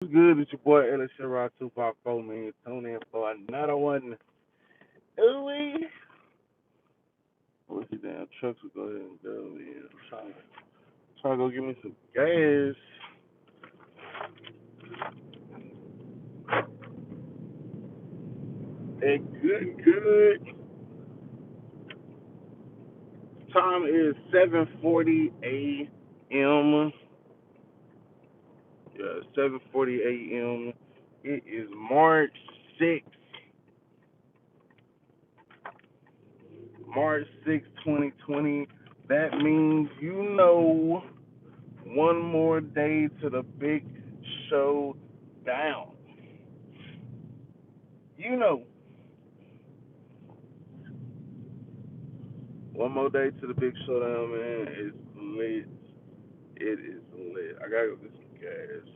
What's good? It's your boy Ellis Sherrod Tupac 4, man. Tune in for another one. Ooh, what's your damn trucks will go ahead and go, man. I'm trying to go get me some gas. And good. Time is 7:40 a.m. Yeah, 7:40 a.m. It is March 6th, 2020. That means one more day to the big showdown. You know, one more day to the big showdown, man. It's lit. It is lit. I gotta go get some gas.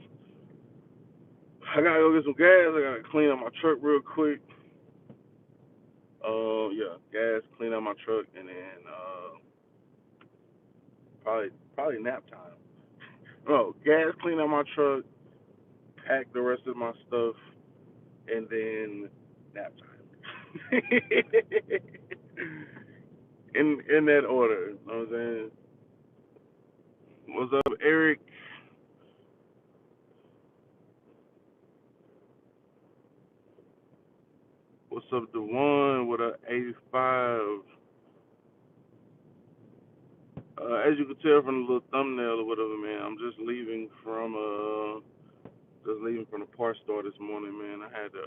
I gotta clean up my truck real quick. Yeah, gas, clean up my truck, and then probably nap time. No, gas, clean up my truck, pack the rest of my stuff, and then nap time. in that order. You know what I'm saying? What's up, Eric? What's up, the one with a 85? As you can tell from the little thumbnail or whatever, man, I'm just leaving from the parts store this morning, man. I had to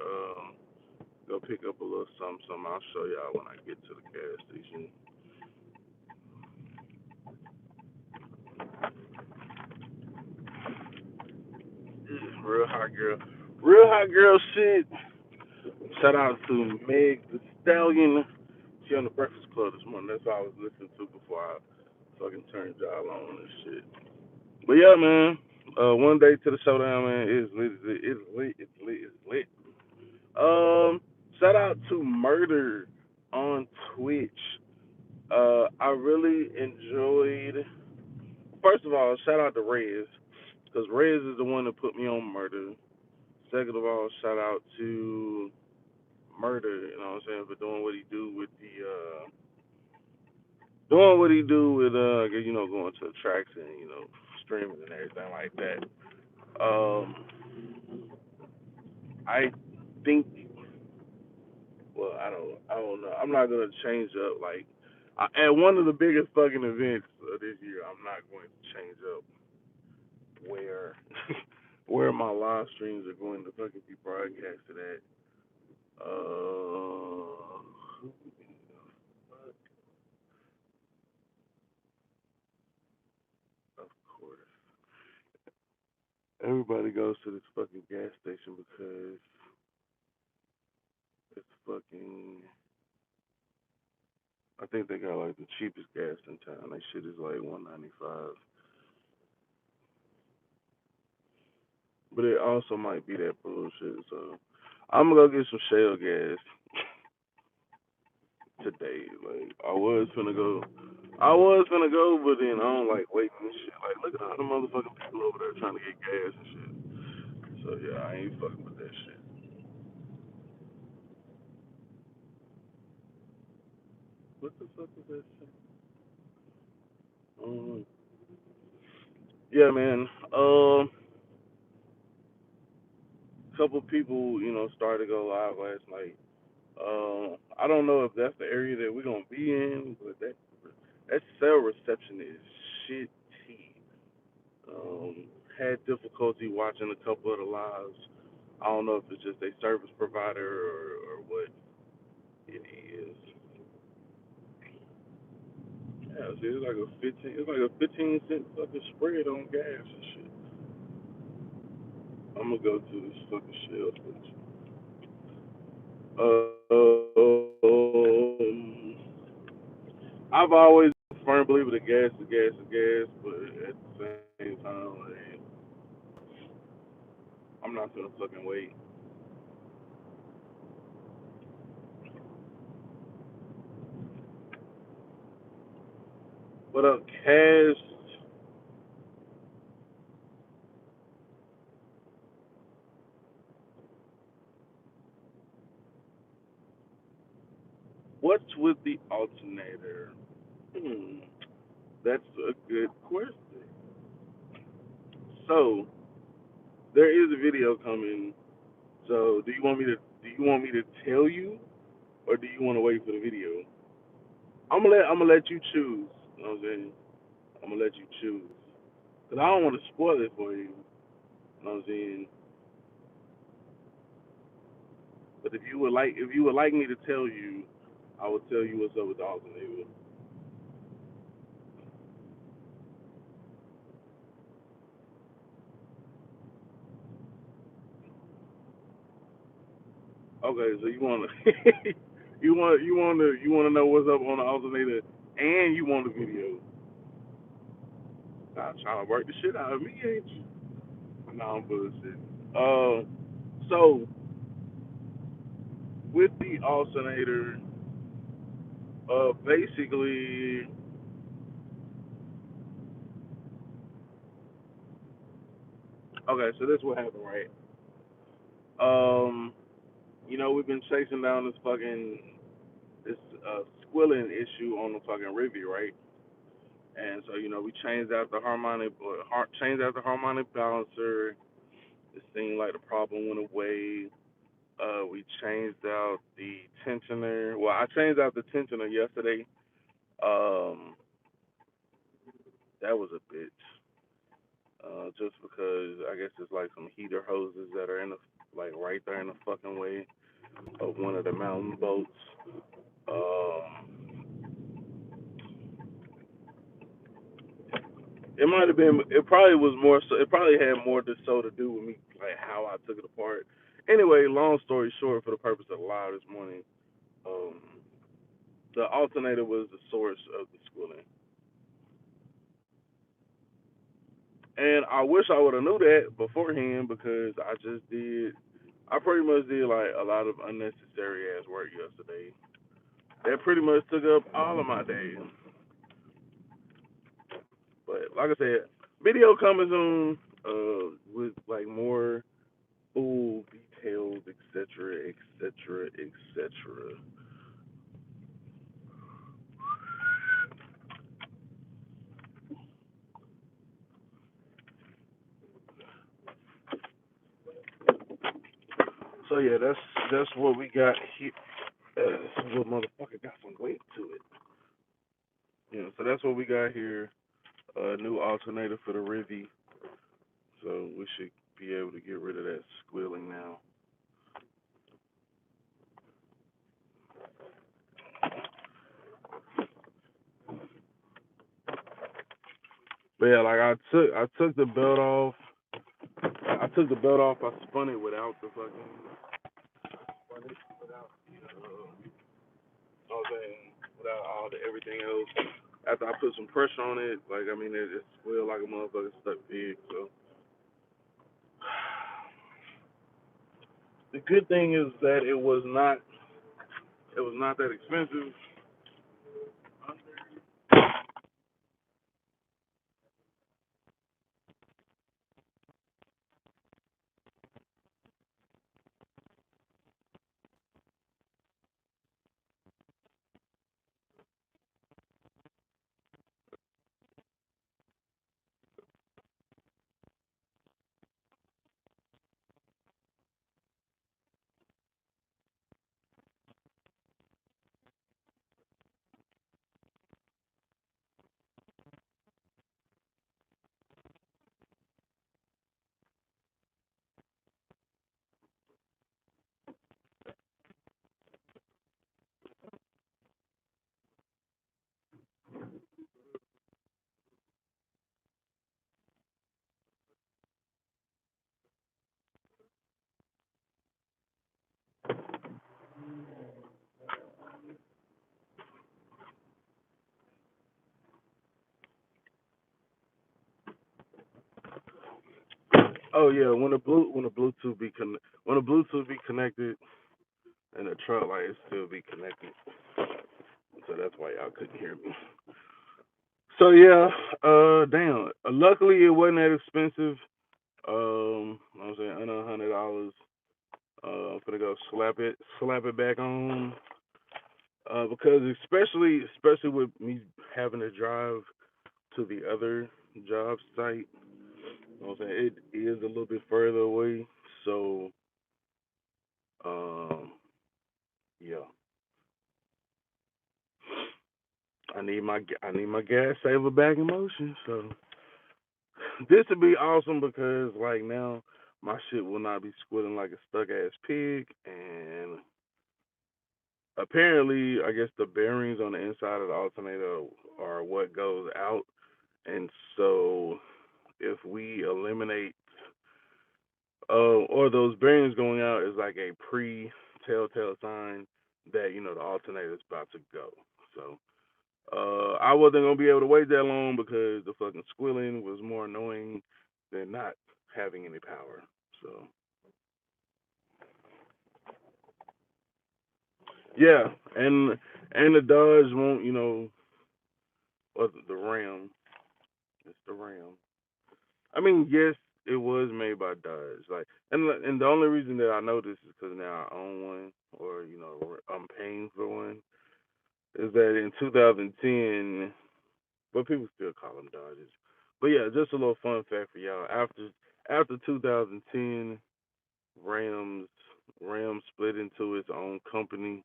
go pick up a little something. I'll show y'all when I get to the gas station. Real hot girl shit. Shout out to Meg the Stallion. She on the Breakfast Club this morning. That's what I was listening to before I fucking turned y'all on and shit. But yeah, man. One day to the showdown, man. It's lit. It's lit. It's lit. It's lit. Shout out to Murder on Twitch. I really enjoyed. First of all, shout out to Rez, because Rez is the one that put me on Murder. Second of all, shout out to Murder. You know what I'm saying, for doing what he do with going to the tracks and streaming and everything like that. Um, I think well, I don't know. I'm not gonna change up at one of the biggest fucking events of this year. I'm not going to change up where where my live streams are going to fucking be broadcasted at. Of course, everybody goes to this fucking gas station because it's fucking. I think they got like the cheapest gas in town. That shit is like 1.95. But it also might be that bullshit. So I'm gonna go get some shell gas today. Like I was finna go, but then I don't like waiting and shit. Like look at all the motherfucking people over there trying to get gas and shit. So yeah, I ain't fucking with that shit. What the fuck is that shit? Um, yeah, man. Couple people, started to go live last night. I don't know if that's the area that we're gonna be in, but that cell reception is shitty. Had difficulty watching a couple of the lives. I don't know if it's just a service provider or what it is. Yeah, see, it's like a 15 cent fucking spread on gas and shit. I'm gonna go to this fucking shell station. I've always been a firm believer that gas is gas is gas, but at the same time, like, I'm not gonna fucking wait. What up, Cash? What's with the alternator? Hmm, that's a good question. So there is a video coming. So do you want me to tell you, or do you want to wait for the video? I'm gonna let you choose. You know what I'm saying? I'm gonna let you choose. Cause I don't want to spoil it for you. You know what I'm saying? But if you would like me to tell you, I would tell you what's up with the alternator. Okay, so you wanna you wanna know what's up on the alternator, and you want the video. I'm trying to work the shit out of me, ain't you? No, I'm bullshit. Uh, so with the alternator, basically, okay, so this what happened, right? Um, we've been chasing down this squilling issue on the fucking Rivian, right? And so we changed out the harmonic balancer. It seemed like the problem went away. We changed out the tensioner. Well, I changed out the tensioner yesterday. Um, that was a bitch. Just because I guess it's like some heater hoses that are in the like right there in the fucking way of one of the mountain boats. Um, it might have been. It probably was more. So it probably had more to so to do with me, like how I took it apart. Anyway, long story short, for the purpose of the live this morning, um, the alternator was the source of the squilling, and I wish I would have knew that beforehand because I just did. I pretty much did like a lot of unnecessary ass work yesterday. That pretty much took up all of my days. But like I said, video coming soon, with like more full details, etc., etc., etc. So yeah, that's what we got here. This little motherfucker got some weight to it. So that's what we got here. New alternator for the Rivi. So we should be able to get rid of that squealing now. But yeah, like I took the belt off. I took the belt off. I spun it without the fucking without all the everything else. After I put some pressure on it, like I mean, it squealed like a motherfucker stuck pig. So the good thing is that it was not that expensive. Oh yeah, when the Bluetooth be connected and the truck light still be connected, so that's why y'all couldn't hear me. So yeah, damn. Luckily it wasn't that expensive. I'm saying under $100. I'm gonna go slap it back on. because especially with me having to drive to the other job site, you know what I'm saying, it is a little bit further away. So um, yeah, I need my gas saver back in motion. So this would be awesome because like now my shit will not be squealing like a stuck ass pig, and apparently I guess the bearings on the inside of the alternator are what goes out, and so if we eliminate or those bearings going out is like a pre telltale sign that the alternator is about to go. So I wasn't gonna be able to wait that long because the fucking squealing was more annoying than not having any power. So yeah, and the Dodge won't, or the Ram. It's the Ram. I mean, yes, it was made by Dodge. Like, and the only reason that I know this is because now I own one, or I'm paying for one. Is that in 2010? But people still call them Dodges. But yeah, just a little fun fact for y'all. After 2010, Rams Rams split into its own company,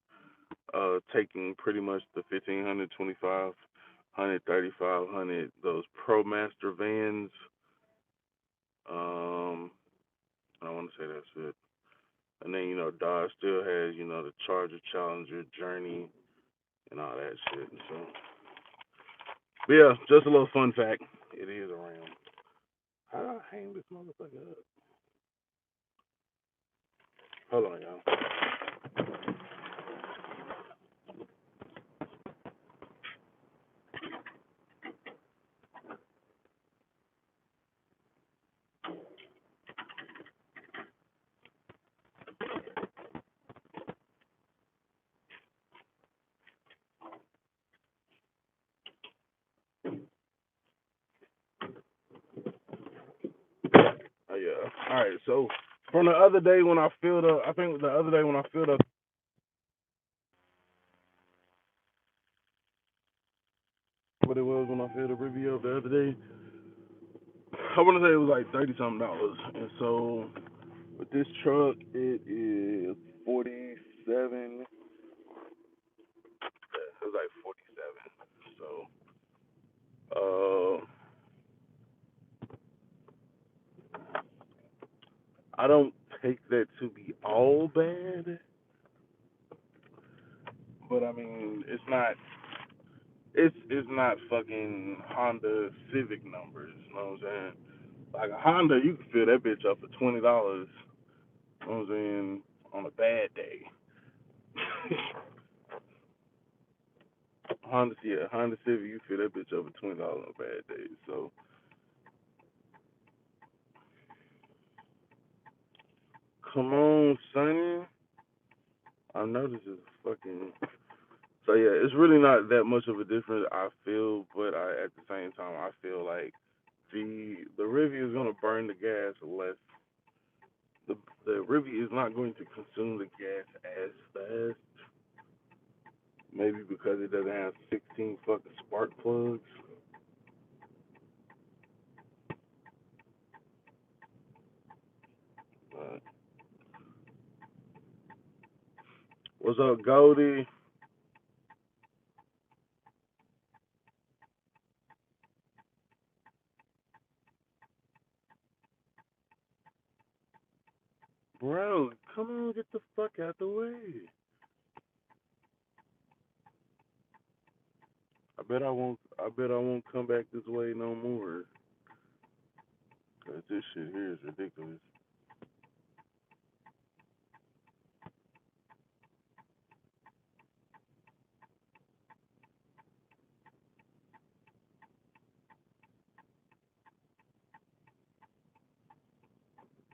taking pretty much the 1500, 2500, 3500, those ProMaster vans. Um, I want to say that's it. And then Dodge still has the Charger, Challenger, Journey, and all that shit. So, but yeah, just a little fun fact. It is a Ram. How do I hang this motherfucker up? Hold on, y'all. Oh yeah. All right. So from the other day when I filled up, I think the other day when I filled up, what it was when I filled the review up the other day, I want to say it was like 30 something dollars. And so with this truck, it is 47. It was like 47. So I don't take that to be all bad, but I mean it's not fucking Honda Civic numbers. You know what I'm saying? Like a Honda, you can fill that bitch up for $20. You know what I'm saying? On a bad day. Honda Civic, you fill that bitch up for $20 on a bad day. So come on, Sonny. I know this is fucking. So yeah, it's really not that much of a difference. I feel, but at the same time, I feel like the Rivian is gonna burn the gas less. The the Rivian is not going to consume the gas as fast. Maybe because it doesn't have 16 fucking spark plugs. But what's up, Goldie? Bro, come on, get the fuck out the way. I bet I won't. I bet I won't come back this way no more. Cause this shit here is ridiculous.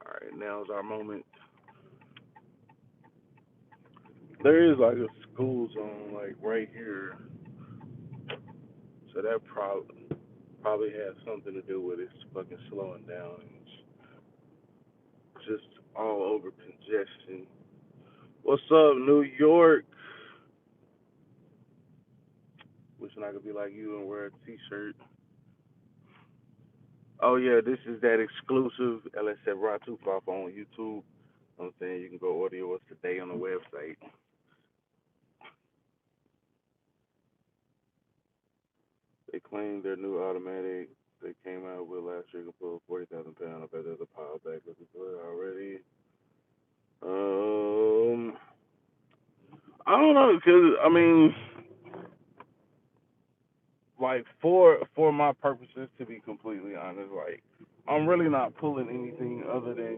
All right, now's our moment. There is like a school zone like right here, so that probably has something to do with it fucking slowing down and just all over congestion. What's up, New York? person I could be like you and wear a T-shirt. Oh yeah, this is that exclusive LSF Ratu Pop on YouTube. You know what I'm saying, you can go order yours today on the website. They claim their new automatic they came out with last year can pull 40,000 pounds. I bet there's a pile back looking for it already. Um, I don't know, cause I mean, like for my purposes, to be completely honest, like I'm really not pulling anything other than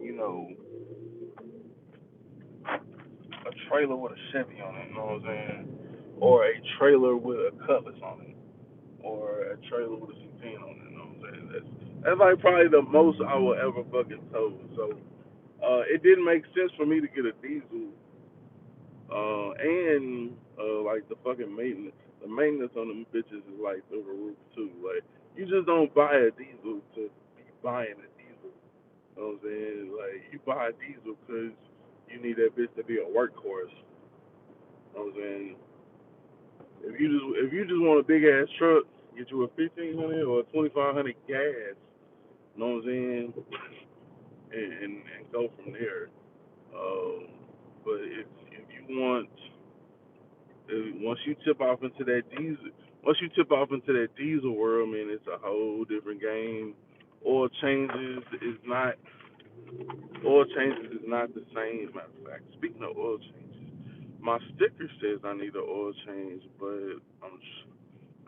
a trailer with a Chevy on it. You know what I'm saying? Or a trailer with a Cutlass on it, or a trailer with a 16 on it. You know what I'm saying? That's like probably the most I will ever fucking tow. So it didn't make sense for me to get a diesel, and like the fucking maintenance. The maintenance on them bitches is like through the roof too. Like you just don't buy a diesel to be buying a diesel. You know what I'm saying? Like you buy a diesel because you need that bitch to be a workhorse. You know what I'm saying? If you just want a big ass truck, get you a 1500 or a 2500 gas. You know what I'm saying? And go from there. Um, but if you want once you tip off into that diesel, once you tip off into that diesel world, man, it's a whole different game. Oil changes is not oil changes is not the same. Matter of fact, speaking of oil changes, my sticker says I need an oil change, but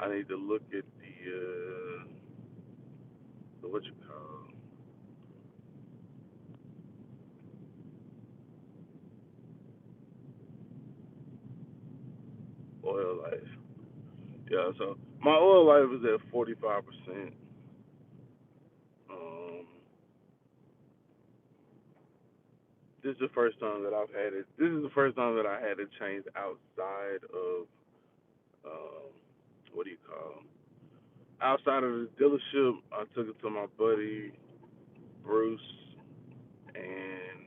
I need to look at the what you call oil life. Yeah, so my oil life is at 45%. Um, this is the first time that I've had it. This is the first time that I had it changed outside of um, what do you call 'em? Outside of the dealership. I took it to my buddy Bruce, and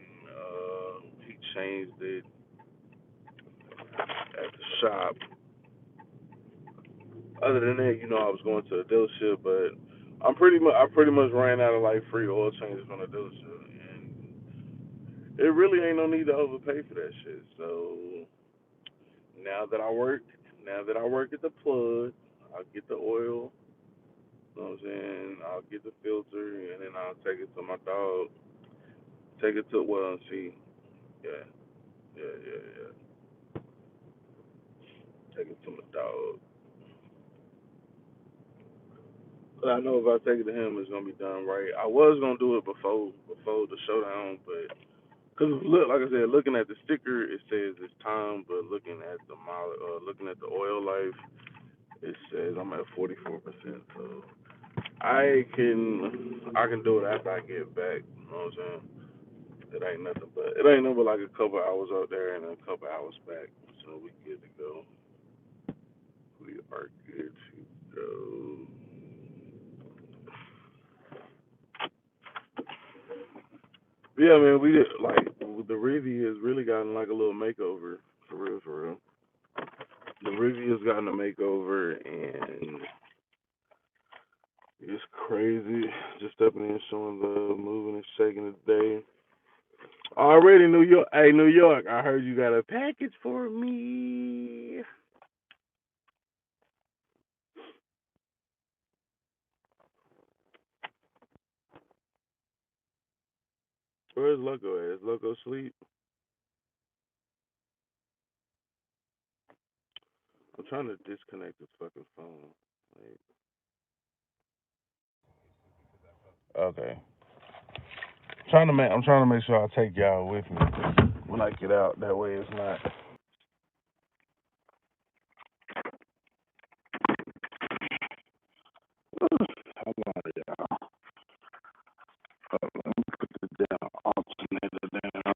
he changed it at the shop. Other than that, I was going to a dealership, but I pretty much ran out of like free oil changes from the dealership, and it really ain't no need to overpay for that shit. So now that I work, now that I work at the plug, I'll get the oil. You know what I'm saying? I'll get the filter, and then I'll take it to my dog. Take it to see. Yeah, yeah. Take it to my dog. But I know if I take it to him, it's gonna be done right. I was gonna do it before the showdown, but because look, like I said, looking at the sticker, it says it's time, but looking at the oil life, it says I'm at 44%. So I can do it after I get back. You know what I'm saying? It ain't nothing but like a couple hours out there and a couple hours back. So we good to go. We are good to go. Yeah, man, we like the Rivi has really gotten like a little makeover for real, for real. The Rivi has gotten a makeover, and it's crazy. Just stepping in, showing love, moving and shaking today. Already New York. Hey, New York, I heard you got a package for me. Where's Loco at? Is Loco asleep? I'm trying to disconnect this fucking phone. Like, okay. I'm trying to make sure I take y'all with me when I get out. That way it's not. Hold on, y'all. Let me put the damn alternator down.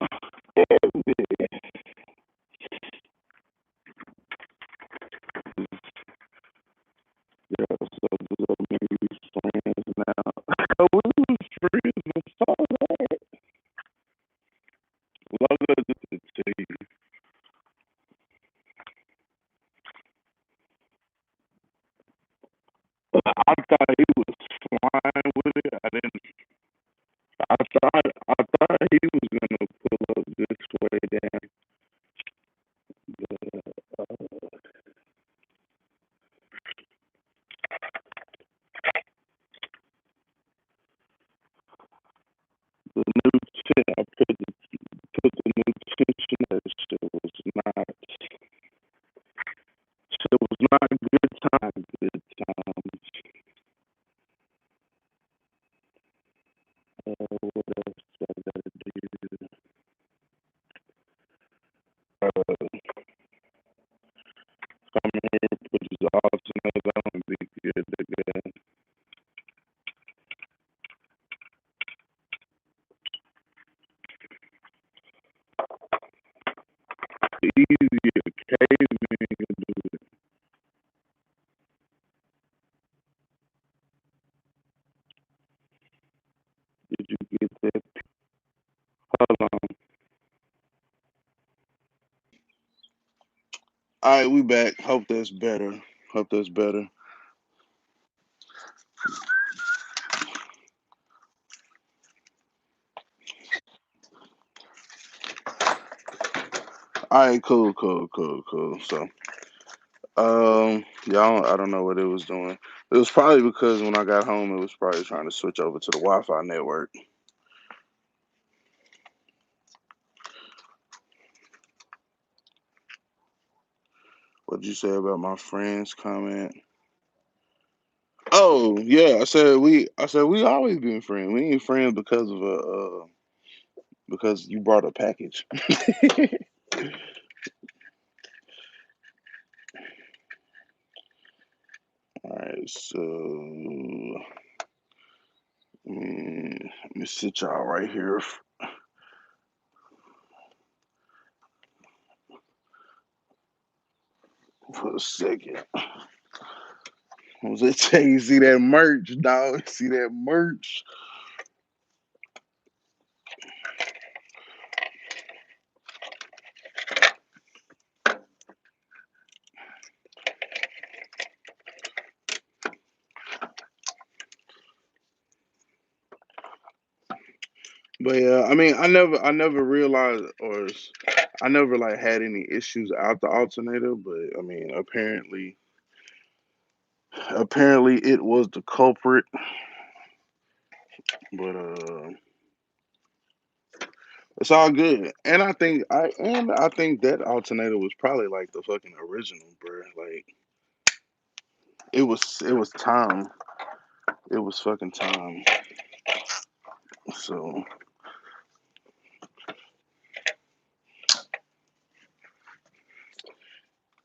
Yeah, so those are maybe friends now. Oh, we was friends before that. Logo just to tell you. All right, we back. Hope that's better. Hope that's better. All right, cool, cool, cool, cool. So, y'all, I don't know what it was doing. It was probably because when I got home, it was probably trying to switch over to the Wi-Fi network. What did you say about my friend's comment? Oh yeah, I said we always been friends. We ain't friends because of because you brought a package. All right, so let me sit y'all right here for a second. I was gonna tell you, see that merch, dog? See that merch? But yeah, I mean, I never realized, I never like had any issues out the alternator. But I mean, apparently it was the culprit. But it's all good. And I think that alternator was probably like the fucking original, bro. Like it was time. It was fucking time. So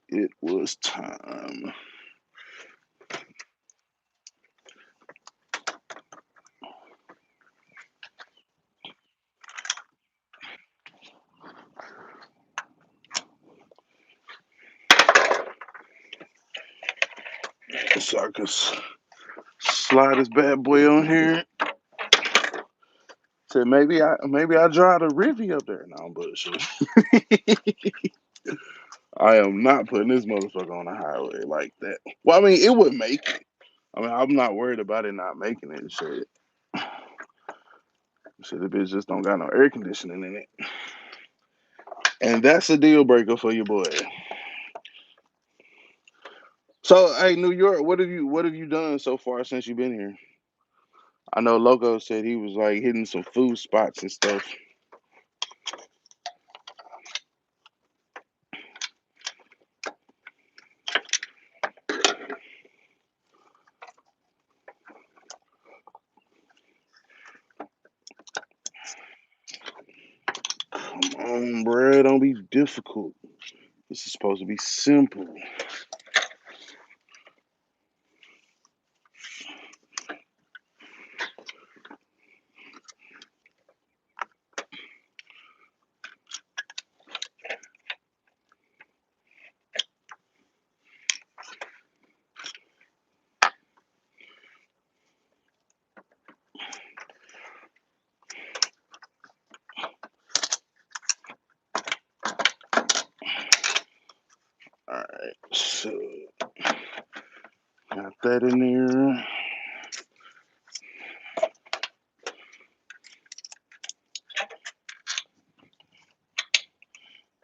it was time. So I could slide this bad boy on here. Said maybe I drive the Rivian up there. No, bullshit. I am not putting this motherfucker on the highway like that. Well, I mean, it would make it. I mean, I'm not worried about it not making it. Shit, the bitch just don't got no air conditioning in it, and that's a deal breaker for your boy. So, hey, New York, what have you done so far since you've been here? I know Loco said he was like hitting some food spots and stuff. Come on, bruh, don't be difficult. This is supposed to be simple. All right, so got that in there.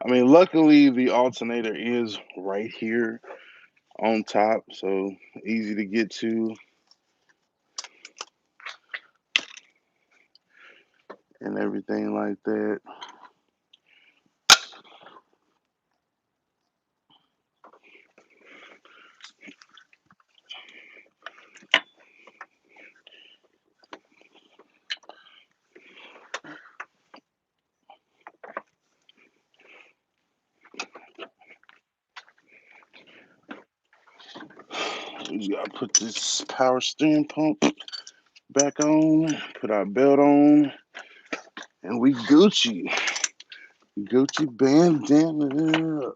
I mean, luckily the alternator is right here on top, so easy to get to and everything like that. We just gotta put this power steering pump back on, put our belt on, and we Gucci. Gucci bandana.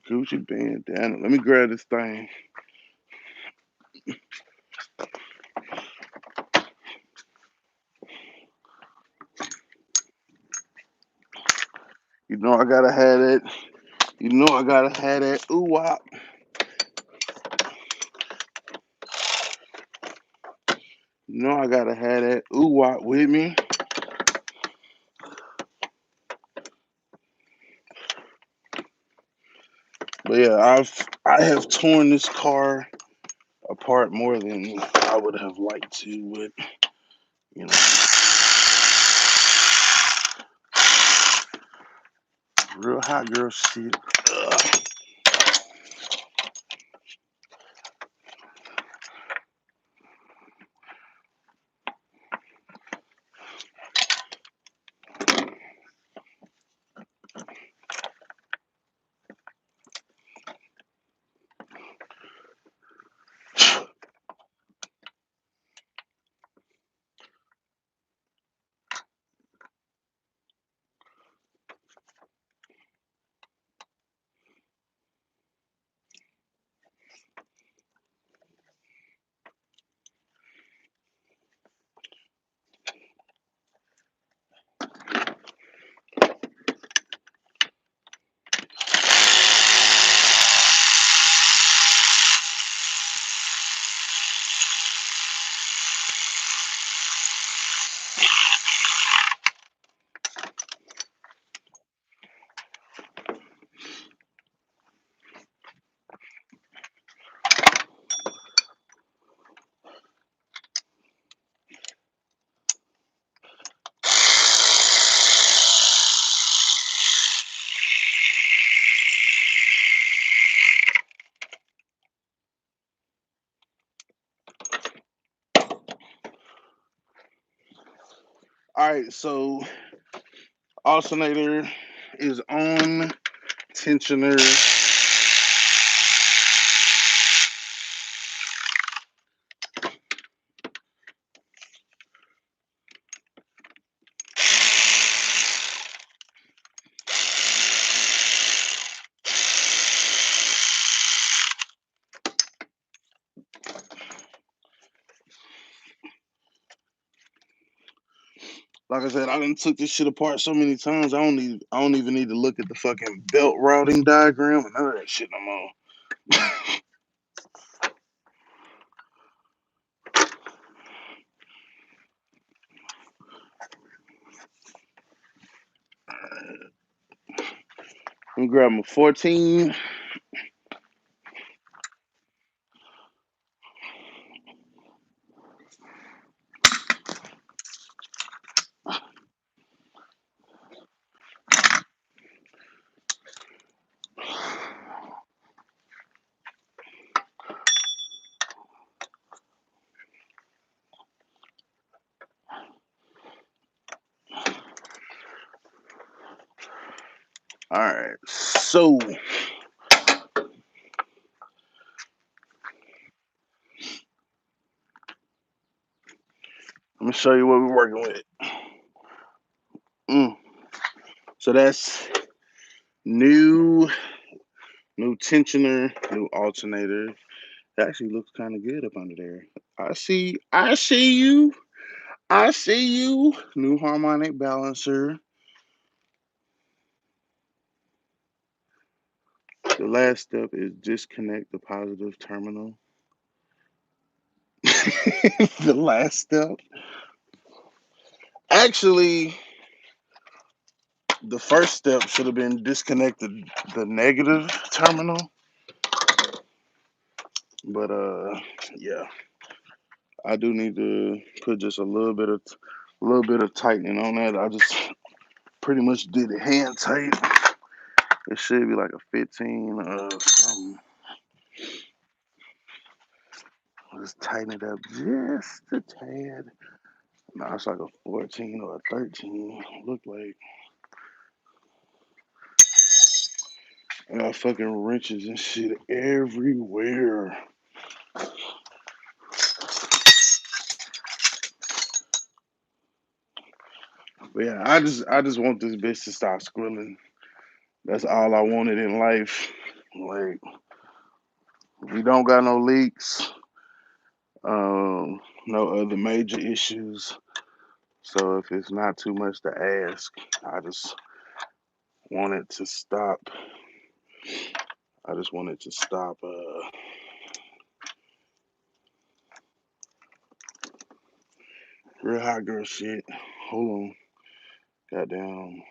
Gucci bandana. Let me grab this thing. I gotta have it. You know I gotta have that ooh wop. You know I gotta have that ooh wop with me. But yeah, I have torn this car apart more than I would have liked to, but you know, real hot girl shit. Ugh. All right, so alternator is on, tensioner. Like I said, I done took this shit apart so many times. I don't even need to look at the fucking belt routing diagram and none of that shit no more. Let me grab my 14. All right, so let me show you what we're working with. Mm. So that's new, new tensioner, new alternator. It actually looks kind of good up under there. I see you, I see you. New harmonic balancer. The last step is disconnect the positive terminal. The last step. Actually, the first step should have been disconnected the negative terminal. But yeah, I do need to put just a little bit of tightening on that. I just pretty much did it hand tight. It should be like a 15 something. Just tighten it up just a tad. No, it's like a 14 or a 13. Look like I got fucking wrenches and shit everywhere. But yeah, I just want this bitch to stop squilling. That's all I wanted in life. Like we don't got no leaks, no other major issues. So if it's not too much to ask, I just want it to stop. I just want it to stop. Real hot girl shit. Hold on. Goddamn.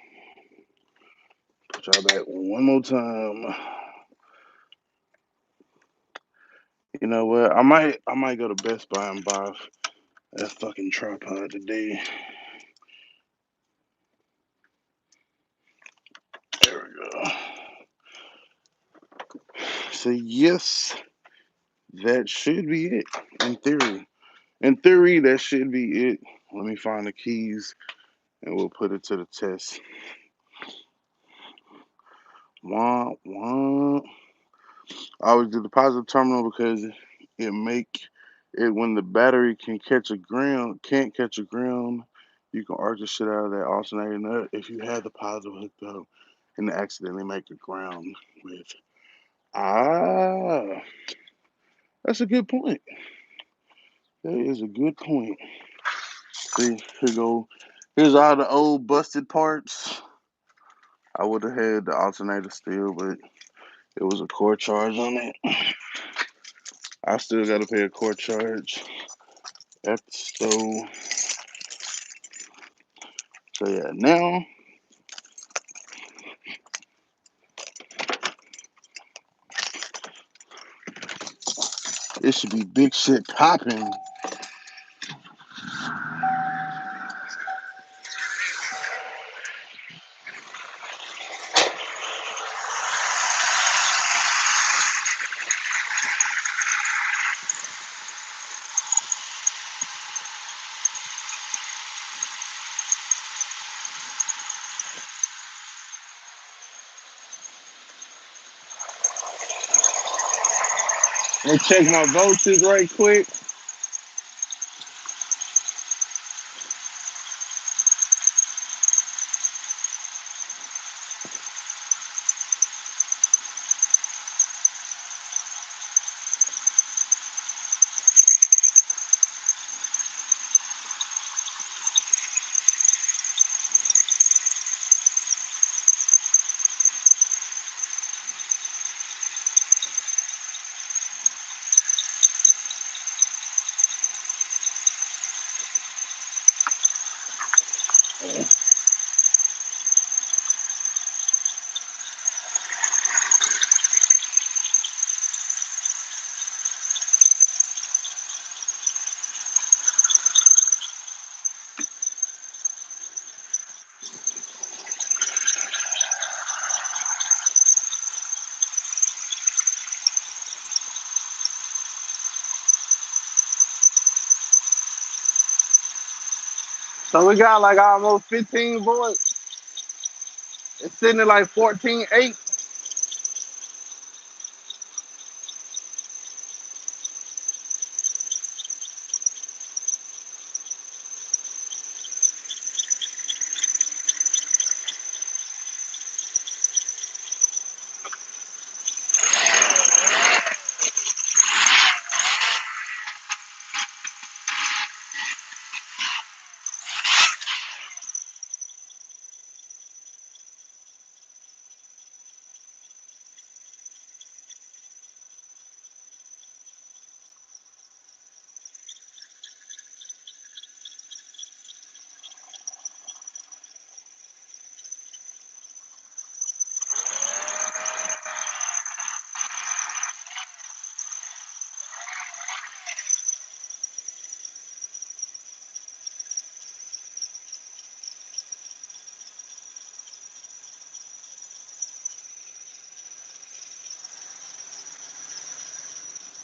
Put y'all back one more time. You know what? I might go to Best Buy and buy that fucking tripod today. There we go. So yes, that should be it. In theory. In theory, that should be it. Let me find the keys and we'll put it to the test. Wah, wah. I always do the positive terminal because it make it when the battery can't catch a ground, you can arc the shit out of that alternator nut if you have the positive hooked up and accidentally make a ground with. Ah, that's a good point. That is a good point. See, here go. Here's all the old busted parts. I would have had the alternator still, but it was a core charge on it. I still got to pay a core charge at the stove. So yeah, now it should be big shit popping. Let me check my voltage right quick. So we got like almost 15 volts. It's sitting at like 14.8.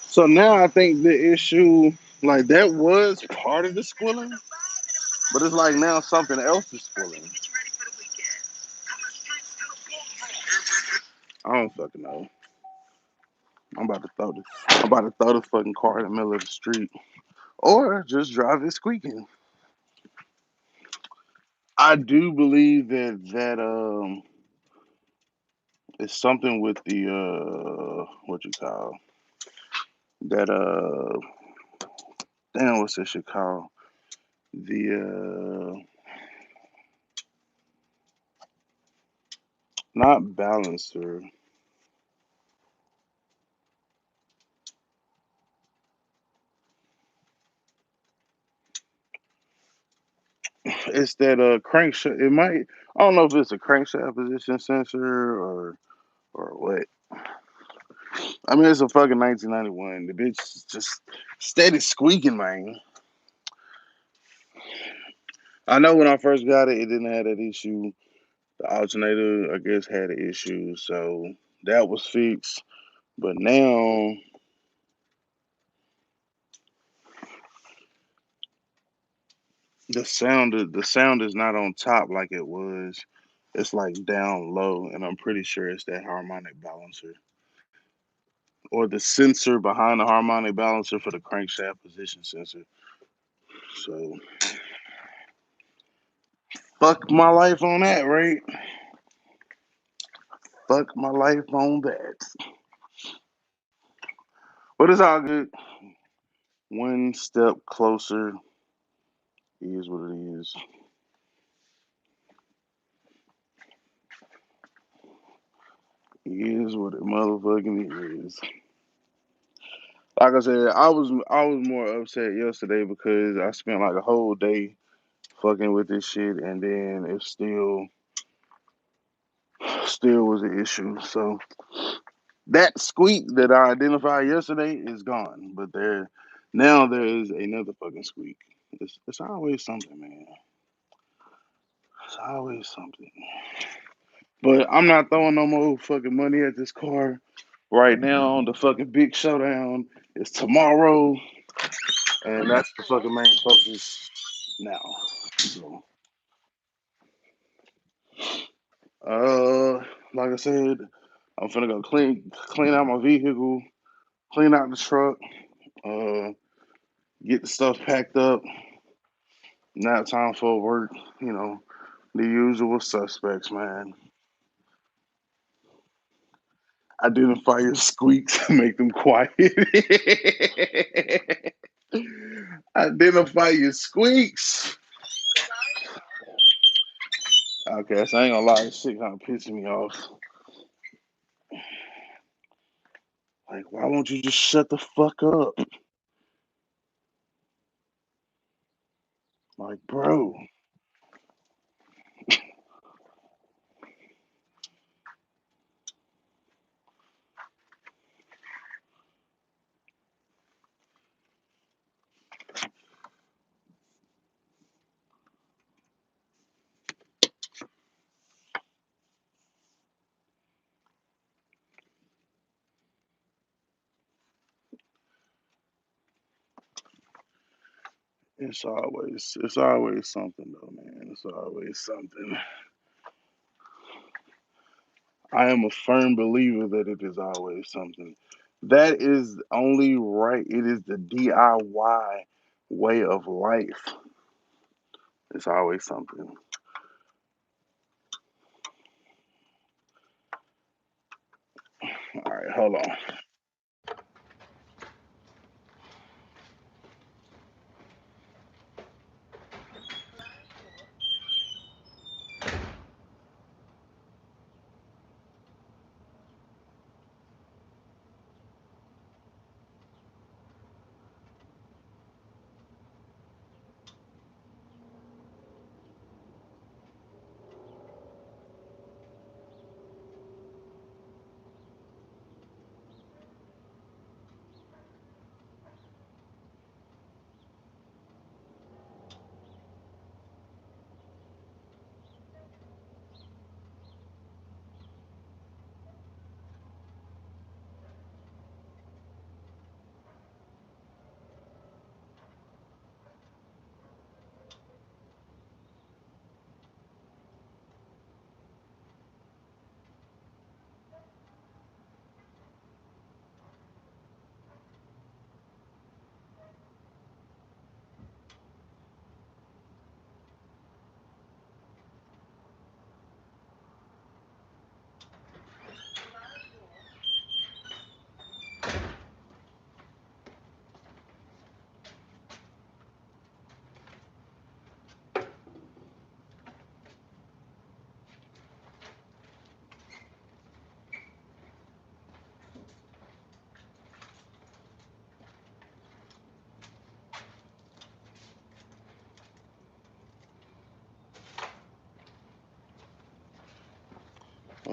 So now I think the issue, like that was part of the squilling, but it's like now something else is squilling. I don't fucking know. I'm about to throw the fucking car in the middle of the street, or just drive it squeaking. I do believe that it's something with the what you call that damn what's this shit called the Not balancer. It's that crankshaft. It might. I don't know if it's a crankshaft position sensor or what. I mean, it's a fucking 1991. The bitch just steady squeaking, man. I know when I first got it, it didn't have that issue. The alternator, I guess, had an issue, so that was fixed. But now the sound is not on top like it was. It's like down low, and I'm pretty sure it's that harmonic balancer or the sensor behind the harmonic balancer for the crankshaft position sensor. So fuck my life on that, right? Fuck my life on that. But it's all good. One step closer is what it is. Is what it motherfucking is. Like I said, I was more upset yesterday because I spent like a whole day fucking with this shit, and then it still was an issue. So that squeak that I identified yesterday is gone, but there is another fucking squeak. It's always something, man. It's always something. But I'm not throwing no more fucking money at this car right now. The fucking big showdown is tomorrow, and that's the fucking main focus now. So, uh, like I said, I'm finna go clean out my vehicle, clean out the truck, uh, get the stuff packed up. Now time for work. You know, the usual suspects, man. Identify your squeaks, make them quiet. Identify your squeaks. Okay, so I ain't gonna lie, this shit kind of pissing me off. Like, why won't you just shut the fuck up? Like, bro, it's always something though, man. It's always something. I am a firm believer that it is always something. That is only right. It is the DIY way of life. It's always something. All right, hold on.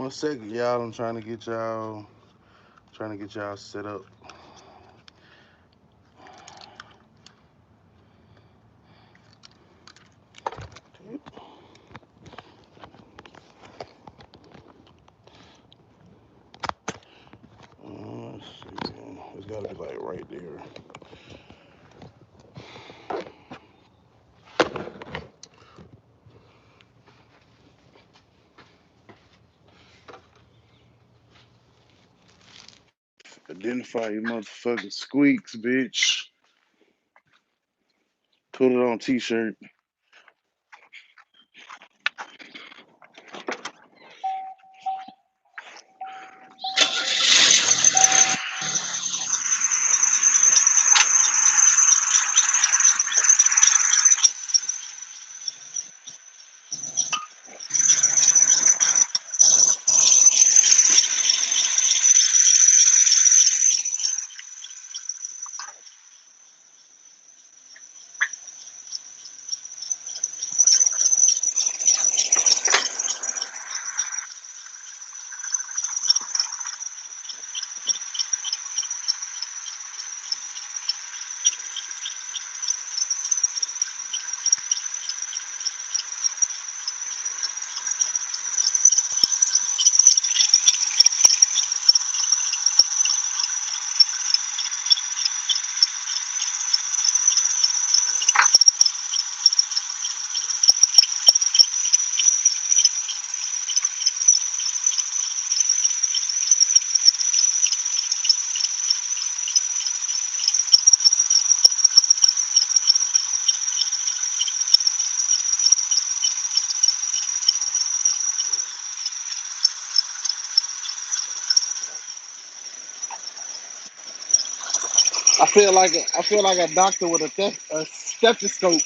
1 second, y'all. I'm trying to get y'all set up. Let's see. It's gotta be like right there. Identify your motherfucking squeaks, bitch. Put it on t-shirt. I feel like a doctor with a stethoscope.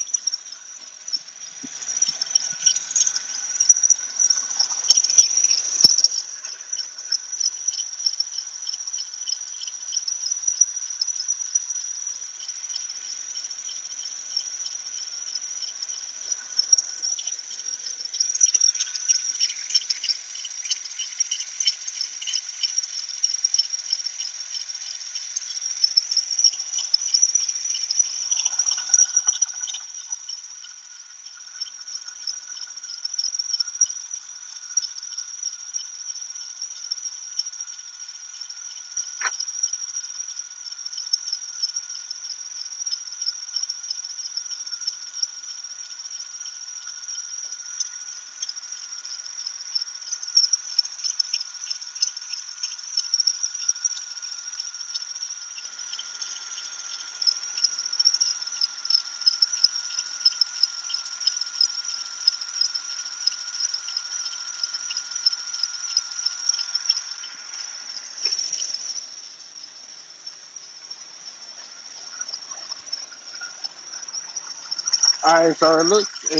All right, so it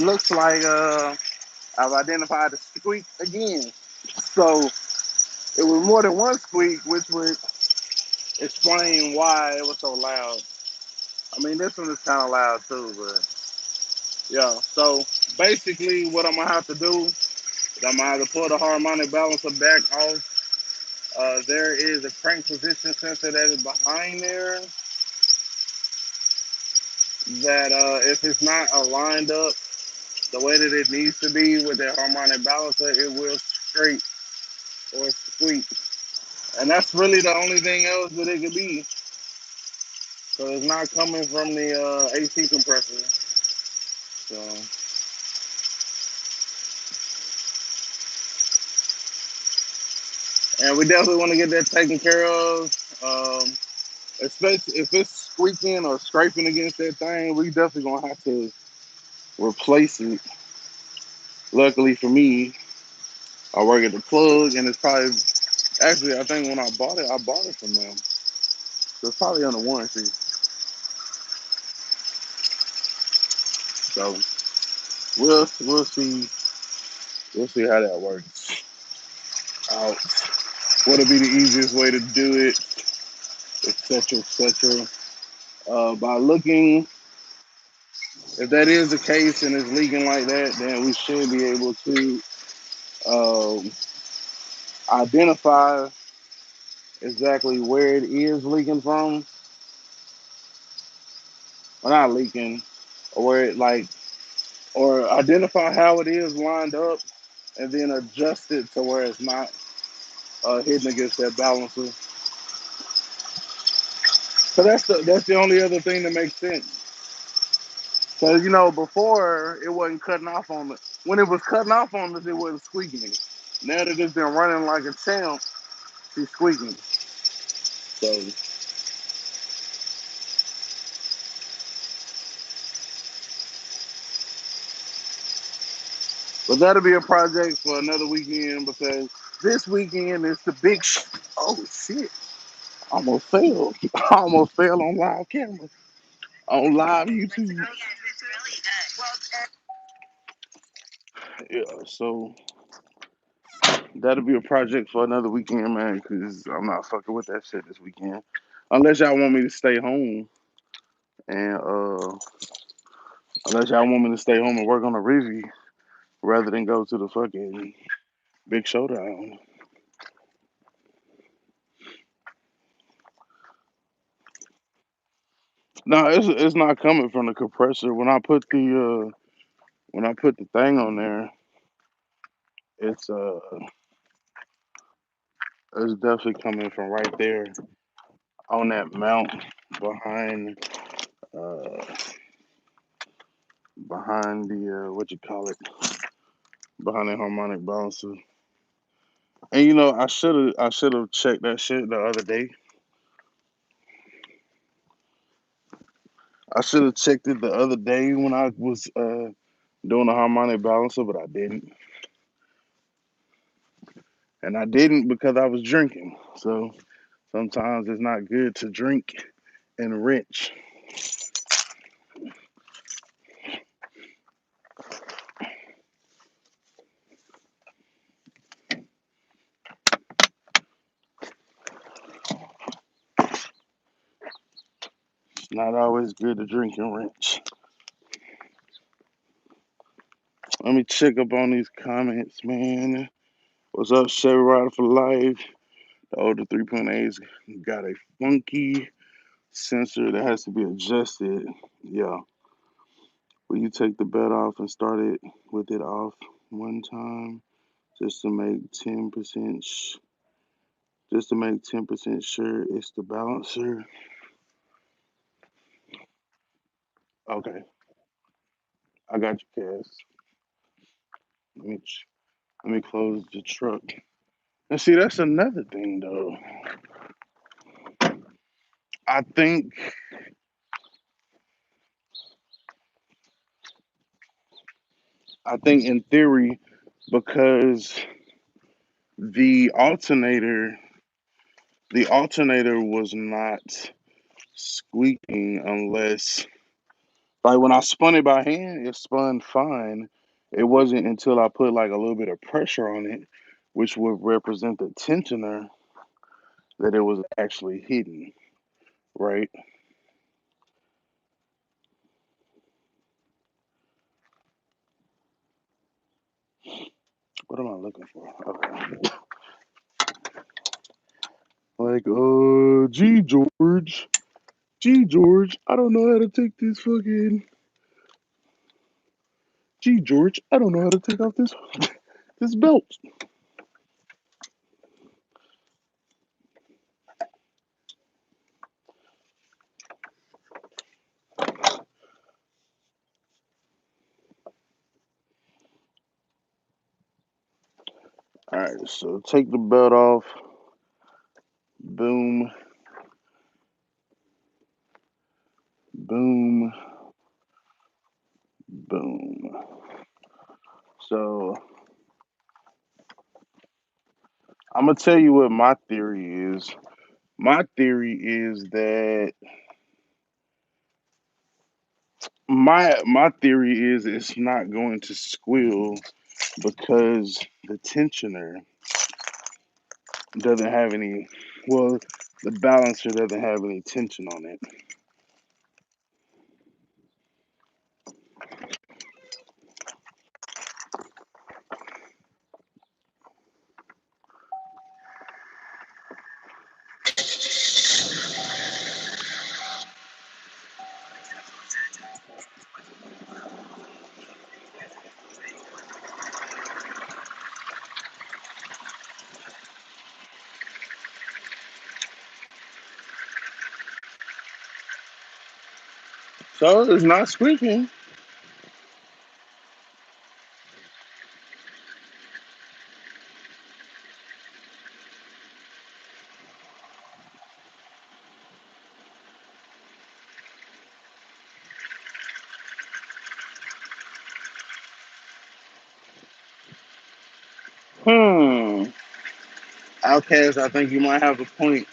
looks like I've identified the squeak again. So it was more than one squeak, which would explain why it was so loud. I mean, this one is kind of loud too, but yeah. So basically, what I'm gonna have to do is I'm gonna have to pull the harmonic balancer back off. There is a crank position sensor that is behind there that if it's not aligned up the way that it needs to be with that harmonic balancer, it will scrape or squeak. And that's really the only thing else that it could be. So it's not coming from the AC compressor. So, and we definitely want to get that taken care of. Um, Especially if it's squeaking or scraping against that thing, we definitely gonna have to replace it. Luckily for me, I work at the plug, and it's probably actually I think when I bought it from them, so it's probably under warranty. So we'll see how that works out. What'll be the easiest way to do it, etc., etc. By looking, if that is the case and it's leaking like that, then we should be able to um, identify exactly where it is leaking from, or not leaking, or where it like, or identify how it is lined up, and then adjust it to where it's not hitting against that balancer. So that's the only other thing that makes sense. So before it wasn't cutting off on it. When it was cutting off on us, it wasn't squeaking. Now that it's been running like a champ, she's squeaking. So, but that'll be a project for another weekend because this weekend is the big. Oh shit! Almost fell. Almost fell on live camera on live YouTube. Yeah, so that'll be a project for another weekend, man. Because I'm not fucking with that shit this weekend, unless y'all want me to stay home and unless y'all want me to stay home and work on a review rather than go to the fucking big showdown. No, it's not coming from the compressor. When I put the thing on there, it's uh it's definitely coming from right there on that mount behind uh behind the what you call it, behind the harmonic balancer. And I should have checked that shit the other day. I should have checked it the other day when I was doing a harmonic balancer, but I didn't. And I didn't because I was drinking. So sometimes it's not good to drink and wrench. It's not always good to drink and wrench. Let me check up on these comments, man. What's up, Chevy Rider for Life? The older 3.8's got a funky sensor that has to be adjusted. Yeah. Will you take the bed off and start it with it off one time just to make 10% just to make 10% sure it's the balancer? Okay, I got you, Cass. Let me let me close the truck. And see, that's another thing though. I think I think in theory, because the alternator the alternator was not squeaking unless, like, when I spun it by hand, it spun fine. It wasn't until I put like a little bit of pressure on it, which would represent the tensioner, that it was actually hitting, right? What am I looking for? Okay. Like, G George, I don't know how to take this fucking G George, I don't know how to take off this belt. All right, so take the belt off. Boom, boom, boom. So I'm gonna tell you what my theory is. My theory is that my theory is it's not going to squeal because the tensioner doesn't have any. Well, the balancer doesn't have any tension on it. So it's not squeaking. Hmm. Outcast, I think you might have a point.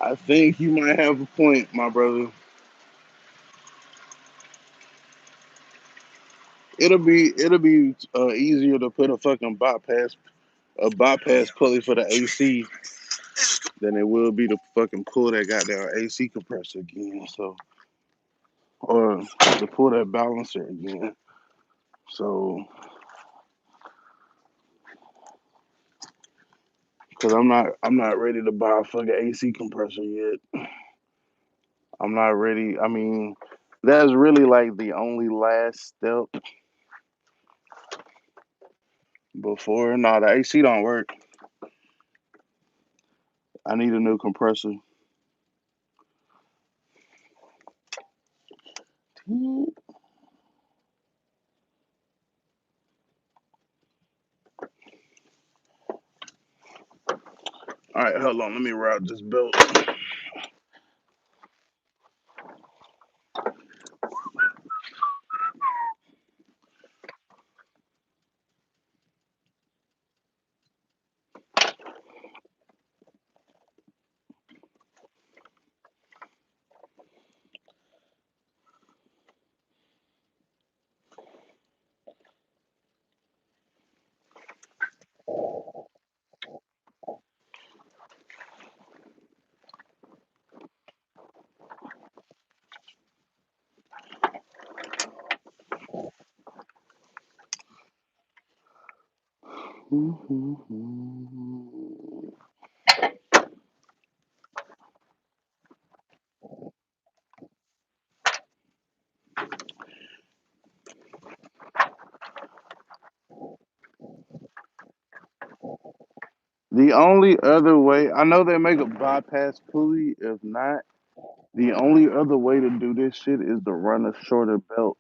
I think you might have a point, my brother. It'll be easier to put a bypass pulley for the AC than it will be to fucking pull that goddamn AC compressor again. So or to pull that balancer again. So because I'm not ready to buy a fucking AC compressor yet. I'm not ready. I mean, that's really like the only last step before. No, the AC don't work. I need a new compressor. All right, hold on. Let me route this belt. The only other way, I know they make a bypass pulley. If not, the only other way to do this shit is to run a shorter belt.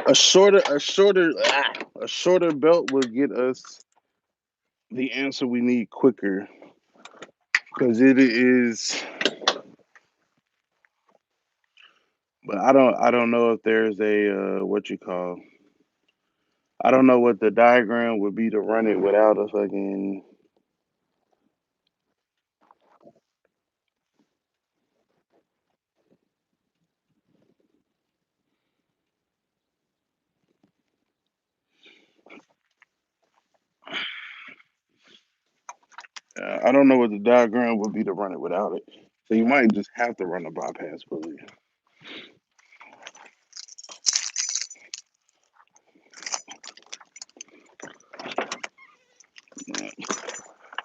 A shorter belt will get us the answer we need quicker because it is. But I don't know if there's a what you call. I don't know what the diagram would be to run it without a fucking. I don't know what the diagram would be to run it without it. So you might just have to run a bypass pulley.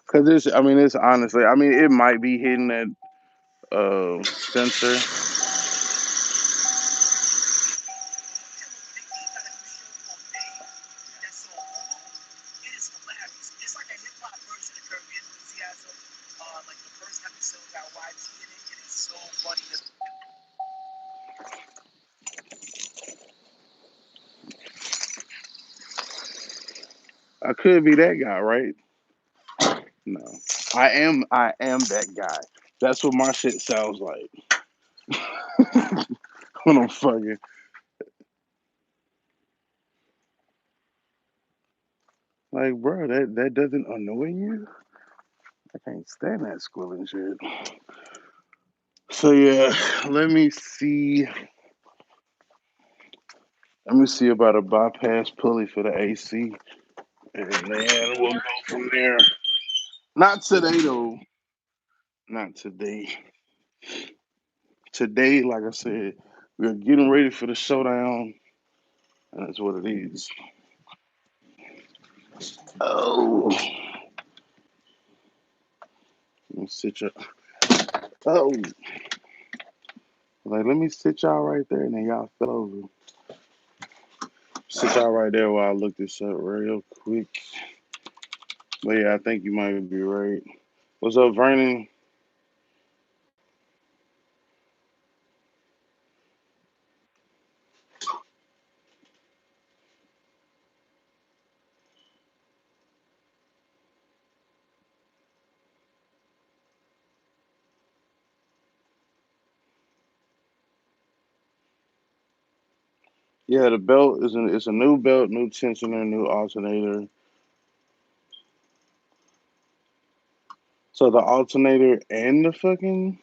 Because I mean, it's honestly, I mean, it might be hitting that sensor. I could be that guy, right? No, I am that guy. That's what my shit sounds like when I'm fucking. Like, bro, that doesn't annoy you? I can't stand that squilling shit. So yeah, let me see. Let me see about a bypass pulley for the AC. and then we'll go from there. Not today though. Not today. Today, like I said, we're getting ready for the showdown, and that's what it is. Oh, let me sit you. Oh, like let me sit y'all right there, and then y'all fell over. Sit y'all right there while I look this up real quick. But yeah, I think you might be right. What's up, Vernon? Yeah, the belt is it's a new belt, new tensioner, new alternator. So the alternator and the fucking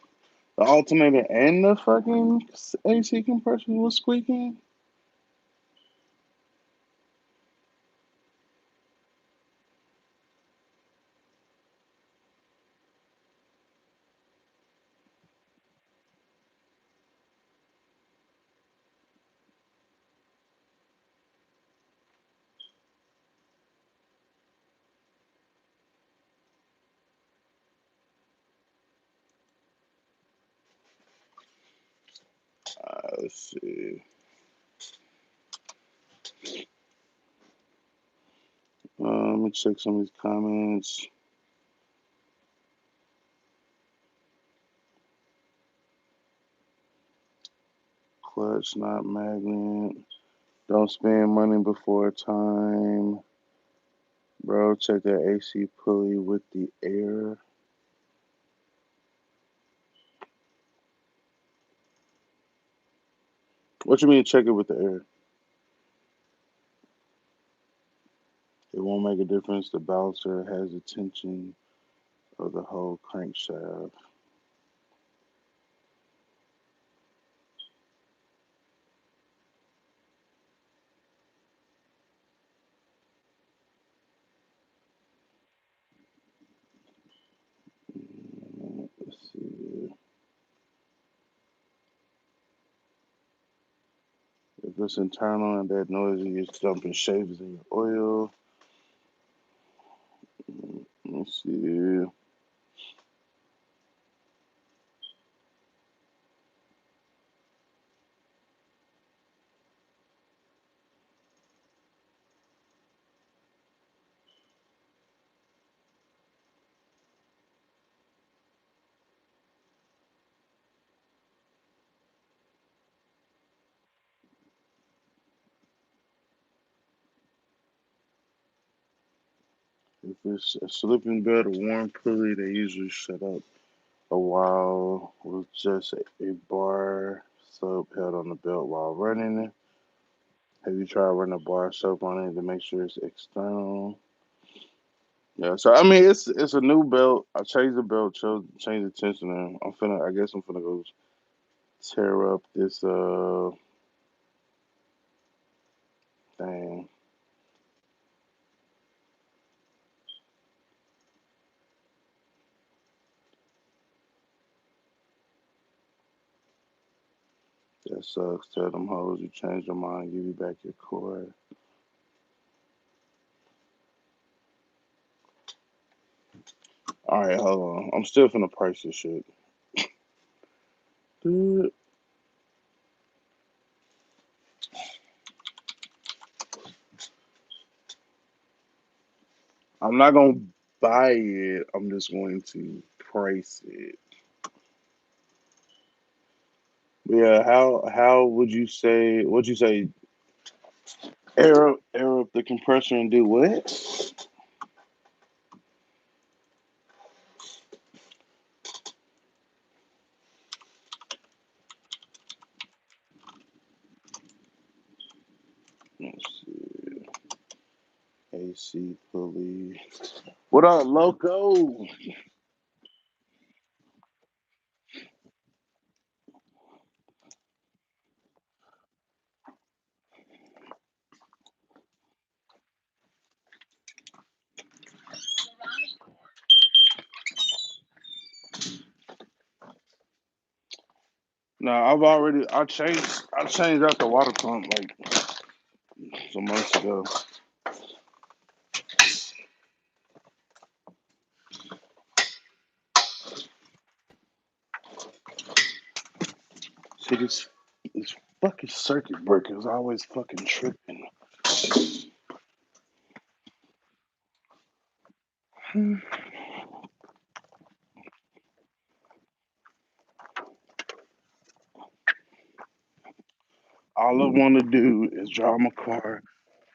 AC compressor was squeaking. Let's see. Let me check some of these comments. Clutch, not magnet. Don't spend money before time. Bro, check that AC pulley with the air. What you mean check it with the air? It won't make a difference. The balancer has the tension of the whole crankshaft. Let's see. If it's internal and that noise is dumping shavings in your oil. Let's see. If it's a slipping belt or worn pulley, they usually shut up a while with just a bar soap held on the belt while running. Have you tried running a bar soap on it to make sure it's external? Yeah, so I mean it's a new belt. I changed the belt, changed the tensioner. I guess I'm finna go tear up this thing. That sucks. Tell them hoes you changed your mind, give you back your cord. Alright, hold on. I'm still finna price this shit. Dude, I'm not gonna buy it. I'm just going to price it. Yeah, how would you say? Would you say air up the compressor and do what? Let's see. AC pulley. What up, loco? No, I changed out the water pump like some months ago. See this fucking circuit breaker is always fucking tripping. All I want to do is drive my car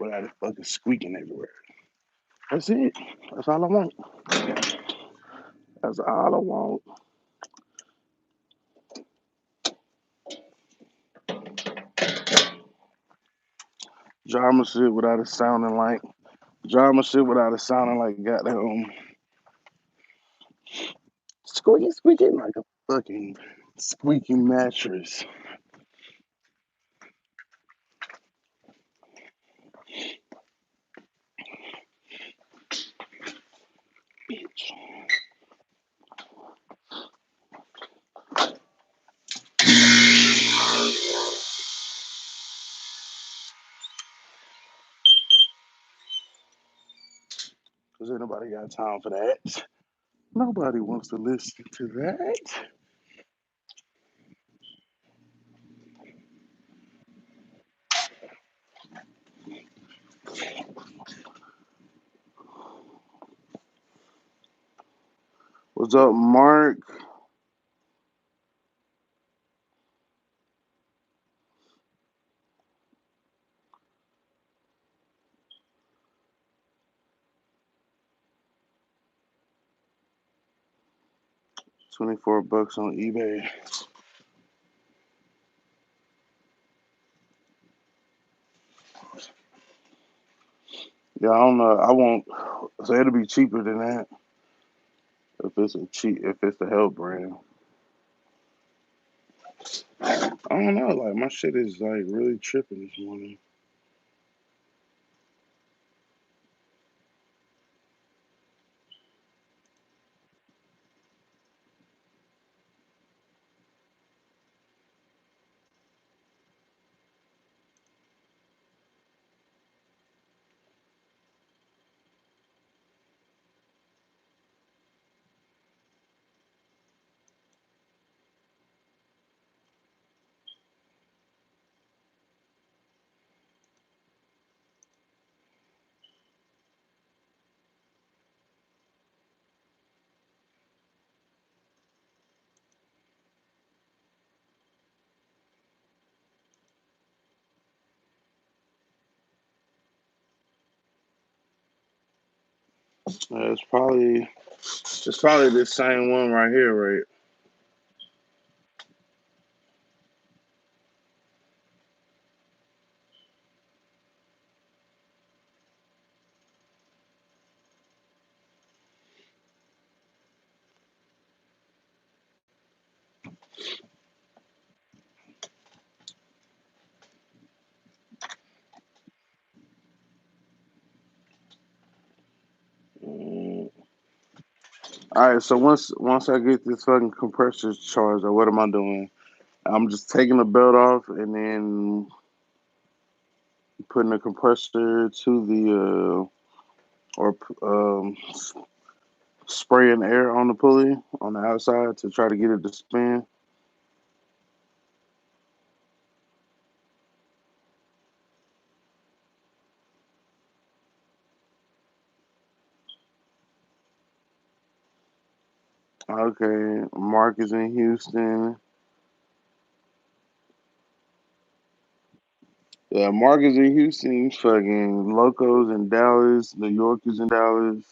without it fucking squeaking everywhere. That's it. That's all I want. That's all I want. Drive my shit without it sounding like. Drive my shit without it sounding like goddamn squeaking like a fucking squeaking mattress. Bitch. Cause ain't nobody got time for that. Nobody wants to listen to that. What's up, Mark? 24 bucks on eBay. Yeah, I don't know. I won't say it'll be cheaper than that if it's the Hell brand. I don't know. Like my shit is like really tripping this morning. It's probably the same one right here, right? Mm. All right. So once I get this fucking compressor charged, what am I doing? I'm just taking the belt off and then putting the compressor to the or spraying air on the pulley on the outside to try to get it to spin. Okay, Mark is in Houston. Yeah, Mark is in Houston. Fucking Locos in Dallas. New York is in Dallas.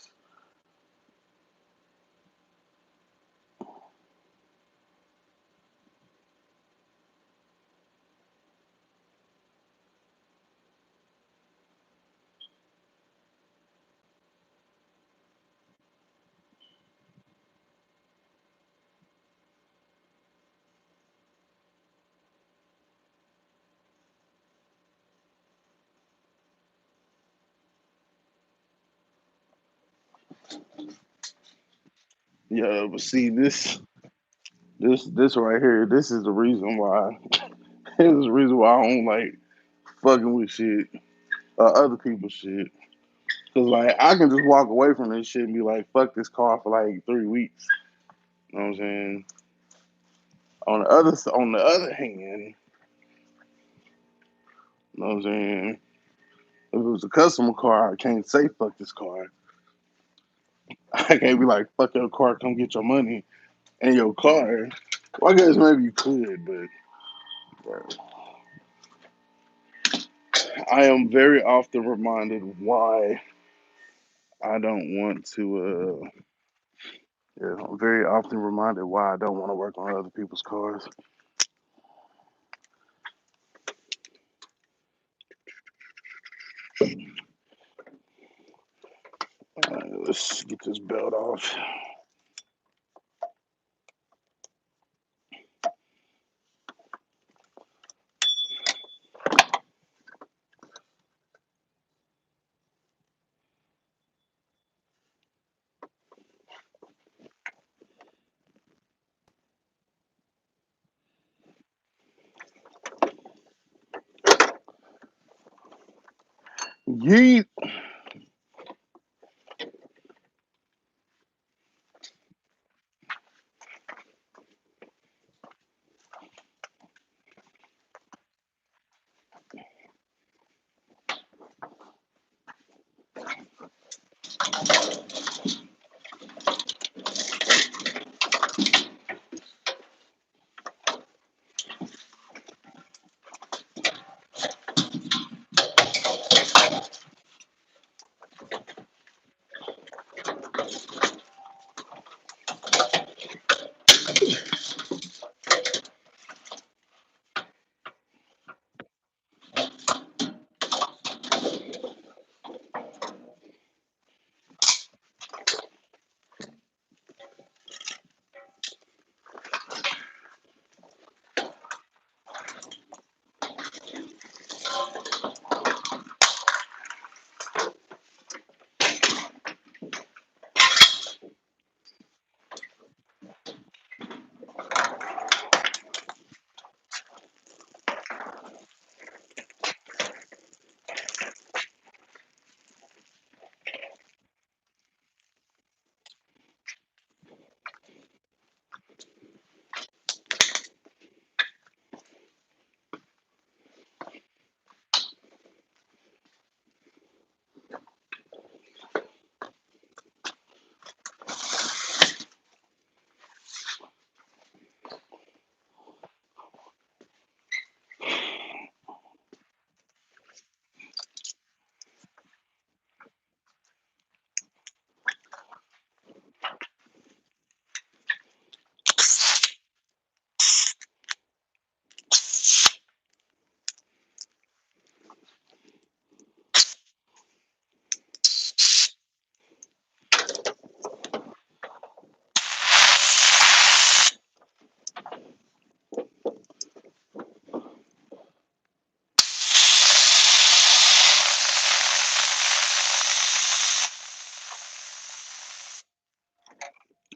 Yeah, but see this. This right here. This is the reason why. This is the reason why I don't like fucking with shit other people's shit. Cause like I can just walk away from this shit and be like, fuck this car for like 3 weeks. You know what I'm saying? On the other hand, you know what I'm saying? If it was a customer car, I can't say fuck this car. I can't be like, fuck your car, come get your money and your car. Well, I guess maybe you could, but I am very often reminded why I don't want to. Yeah, I'm very often reminded why I don't want to work on other people's cars. Let's get this belt off. Yeet.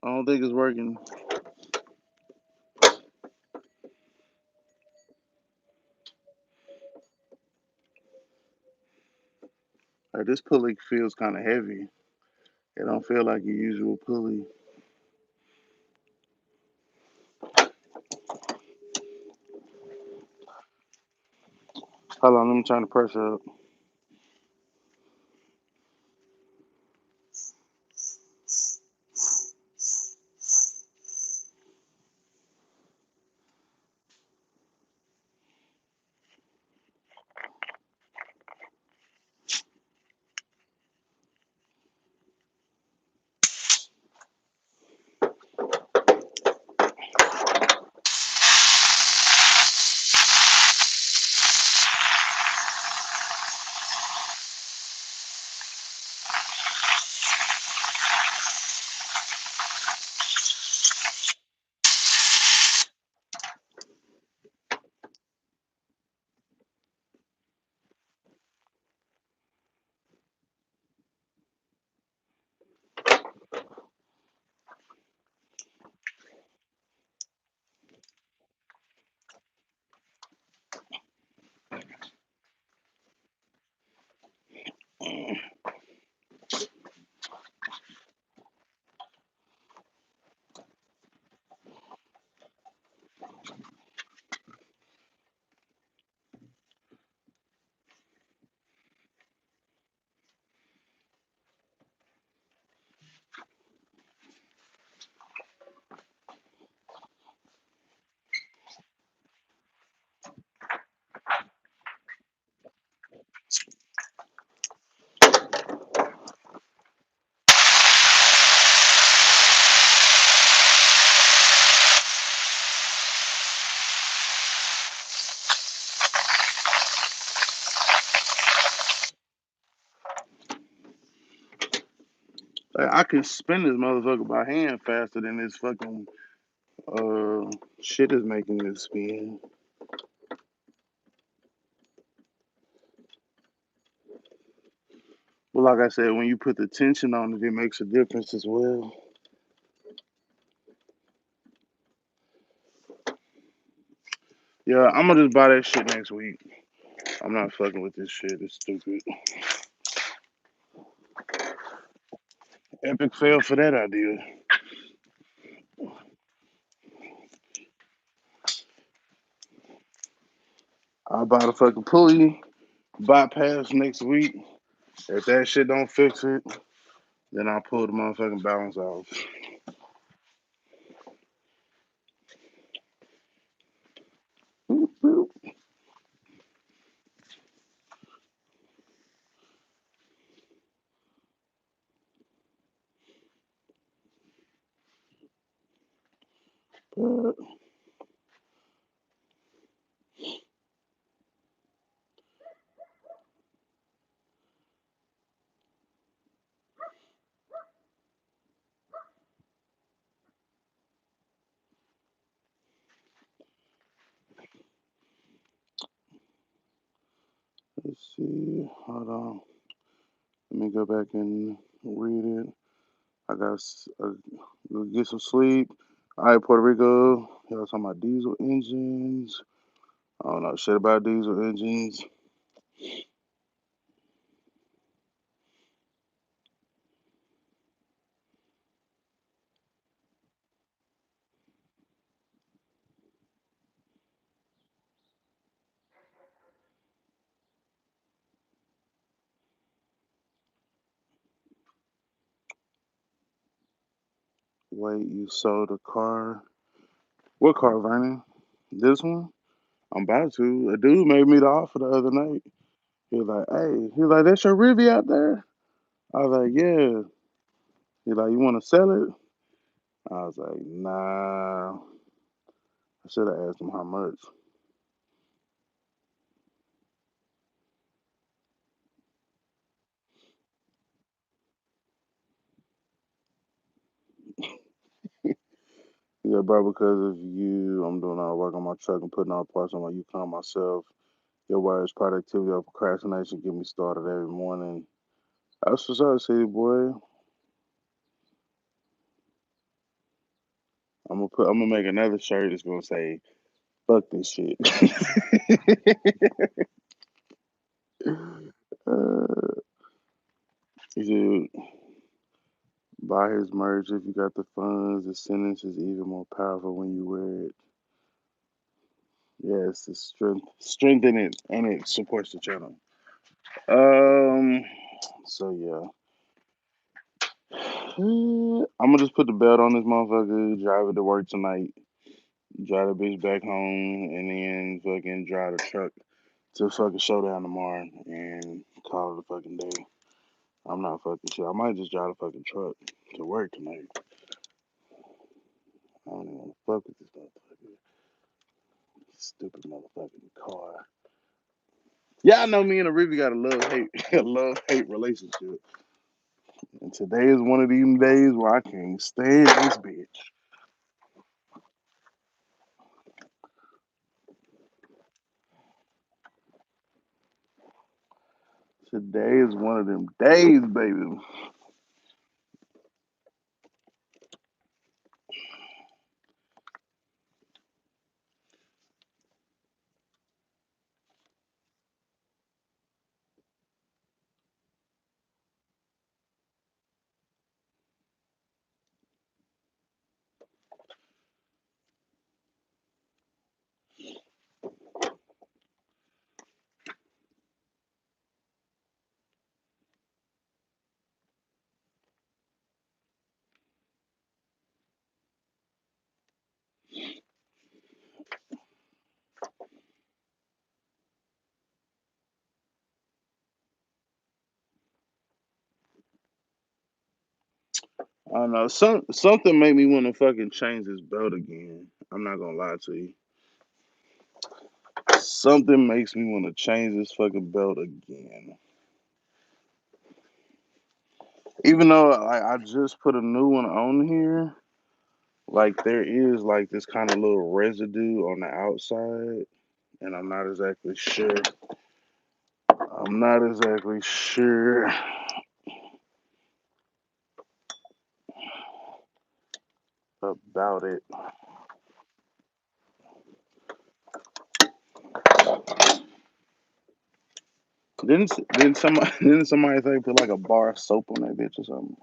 I don't think it's working. This pulley feels kind of heavy. It don't feel like your usual pulley. Hold on, let me turn the pressure up. Like, I can spin this motherfucker by hand faster than this fucking shit is making it spin. But like I said, when you put the tension on it, it makes a difference as well. Yeah, I'm gonna just buy that shit next week. I'm not fucking with this shit. It's stupid. Epic fail for that idea. I'll buy the fucking pulley, bypass next week. If that shit don't fix it, then I'll pull the motherfucking balance off. Boop, boop. Let's see. Hold on. Let me go back and read it. I got go get some sleep. All right, Puerto Rico. Y'all talking about diesel engines. I don't know shit about diesel engines. Wait, you sold a car? What car, Vernon? This one? I'm about to. A dude made me the offer the other night. He was like, "Hey," he was like, "That's your Rivian out there?" I was like, "Yeah." He like, "You want to sell it?" I was like, "Nah." I should have asked him how much. He said, "Bro, because of you, I'm doing all the work on my truck and putting all parts on my Yukon myself. Your words, productivity or procrastination get me started every morning." That's what's up, city boy. I'm gonna make another shirt that's gonna say "fuck this shit." He said, "Buy his merch if you got the funds. The sentence is even more powerful when you wear it. Yes, it's strengthen it, and it supports the channel." Um. So yeah, I'm gonna just put the belt on this motherfucker, drive it to work tonight, drive the bitch back home, and then fucking drive the truck to fucking showdown tomorrow and call it a fucking day. I'm not fucking shit. I might just drive the fucking truck to work tonight. I don't even want to fuck with this motherfucker. Stupid motherfucking car. Yeah, I know me and Olivia got a love hate a love hate relationship. And today is one of these days where I can't stand this bitch. Today is one of them days, baby. I don't know. Something made me want to fucking change this belt again. I'm not gonna lie to you. Something makes me want to change this fucking belt again. Even though like I just put a new one on here, like there is like this kind of little residue on the outside, and I'm not exactly sure about it. Didn't somebody didn't somebody say put like a bar of soap on that bitch or something?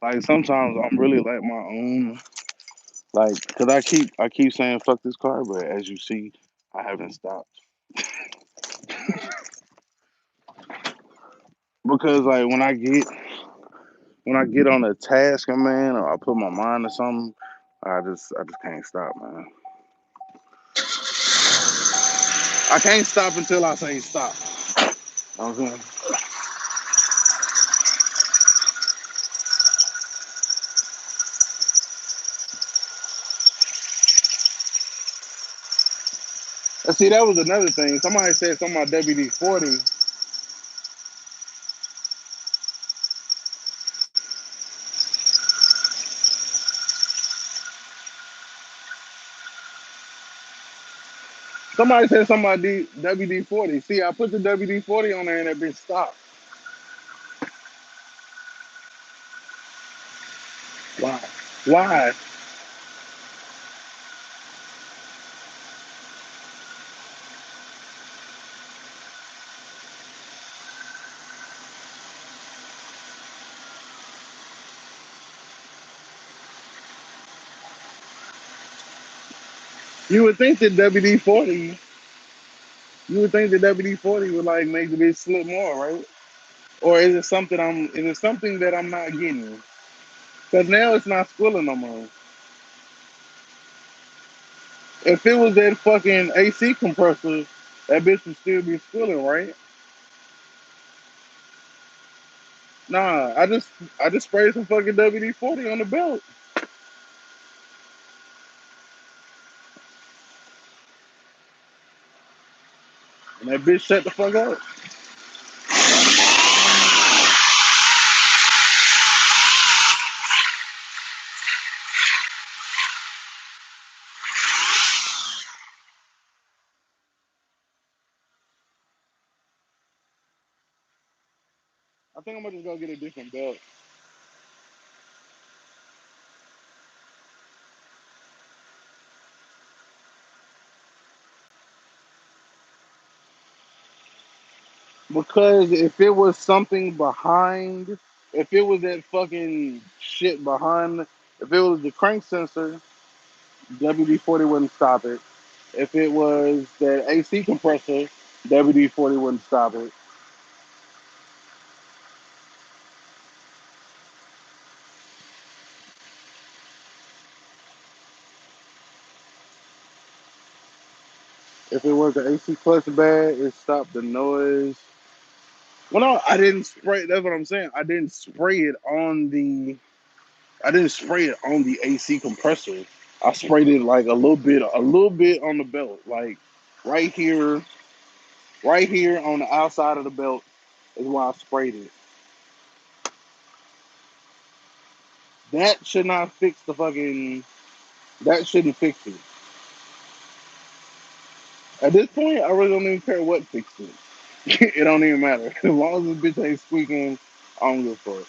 Like sometimes I'm really like my own like because I keep saying fuck this car, but as you see, I haven't stopped because like when I get on a task, man, or I put my mind to something, I just can't stop, man. I can't stop until I say stop. You know what I'm saying? And see, that was another thing. Somebody said something about WD-40. Somebody said something about WD-40. See, I put the WD-40 on there and that bitch stopped. Why? Why? You would think that WD-40, you would think that WD-40 would like make the bitch slip more, right? Or is it something that I'm not getting? Because now it's not squilling no more. If it was that fucking AC compressor, that bitch would still be squilling, right? Nah, I just sprayed some fucking WD-40 on the belt, and that bitch shut the fuck up. I think I'm gonna just go get a different belt because if it was that fucking shit behind, if it was the crank sensor, WD-40 wouldn't stop it. If it was that AC compressor, WD-40 wouldn't stop it. If it was the AC clutch bad, it stopped the noise. Well, no, I didn't spray. That's what I'm saying. I didn't spray it on the AC compressor. I sprayed it like a little bit on the belt, like right here, right here on the outside of the belt is where I sprayed it. That should not fix the fucking. That shouldn't fix it. At this point, I really don't even care what fixed it. It don't even matter. As long as this bitch ain't squeaking, I don't give a fuck.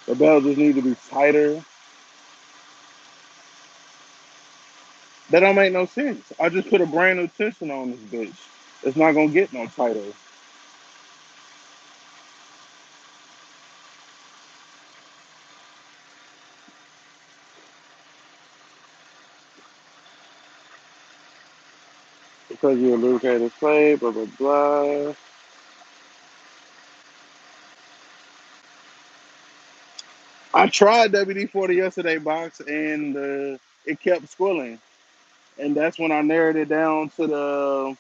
The belt just need to be tighter. That don't make no sense. I just put a brand new tension on this bitch. It's not gonna get no tighter. Because you're a lubricated play, blah blah blah. I tried WD-40 yesterday, box, and it kept squirreling, and that's when I narrowed it down to the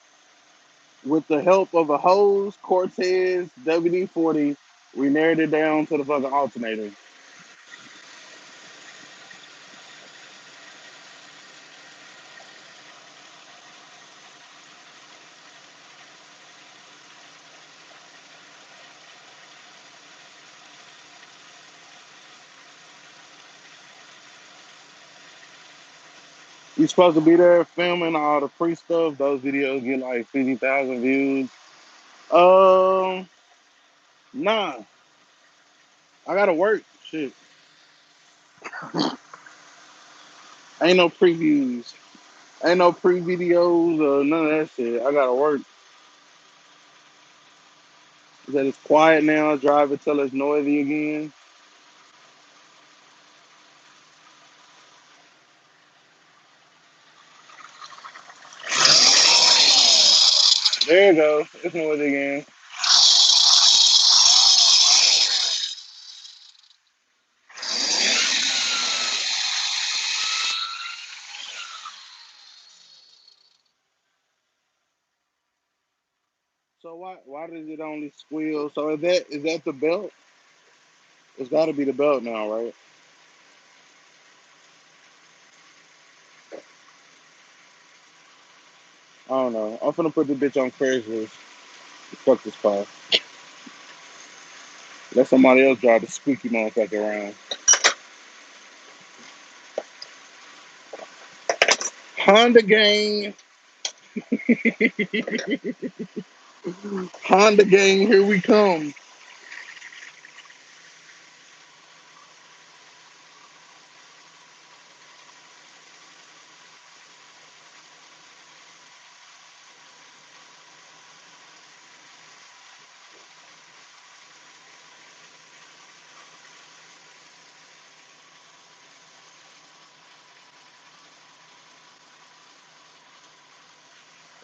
with the help of a hose, Cortez, WD-40. We narrowed it down to the fucking alternator. You supposed to be there filming all the free stuff. Those videos get like 50,000 views. Um, nah, I gotta work. Shit, ain't no previews, ain't no pre videos or none of that shit. I gotta work. That it's quiet now. Drive it till it's noisy again. There you go. It's noisy again. So why does it only squeal? So is that the belt? It's got to be the belt now, right? I don't know. I'm finna put the bitch on Craigslist. Fuck this car. Let somebody else drive the squeaky motherfucker around. Honda gang. Honda gang, here we come.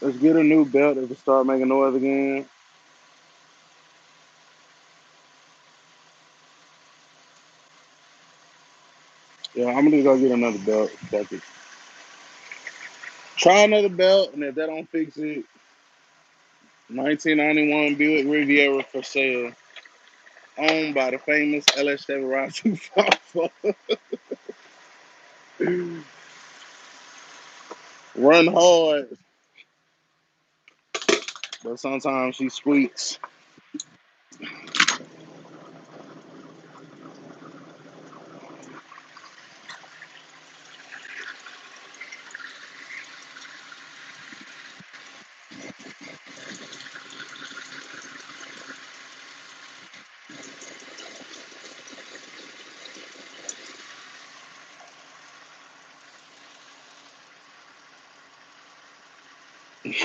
Let's get a new belt if it start making noise again. Yeah, I'm gonna go get another belt. Fuck it. Try another belt, and if that don't fix it, 1991 Buick Riviera for sale, owned by the famous LS Chevrolet 254. Run hard, but sometimes she squeaks.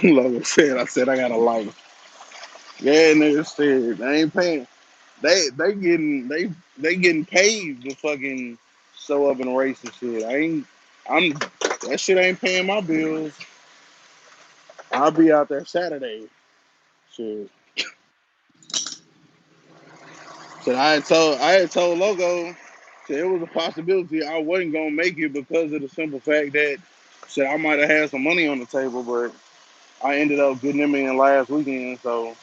Like I said I got a life. Yeah, nigga said they ain't paying. They getting paid to fucking show up and race and shit. I'm that shit ain't paying my bills. I'll be out there Saturday. Shit. So I had told Logo that it was a possibility I wasn't gonna make it because of the simple fact that shit I might have had some money on the table, but I ended up getting them in last weekend. So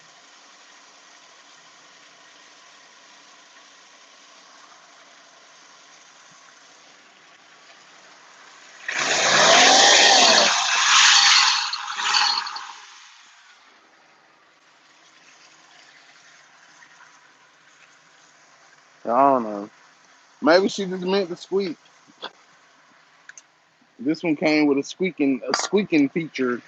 I don't know. Maybe she just meant to squeak. This one came with a squeaking feature.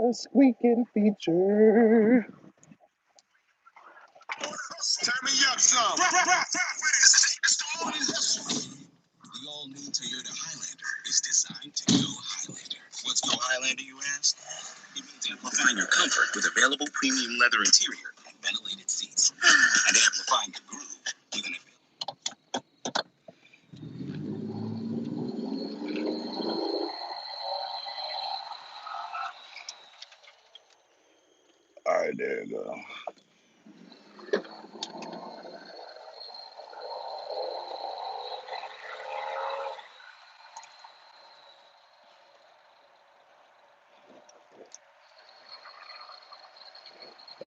A squeaking feature. Turn me up some. All right, there you go.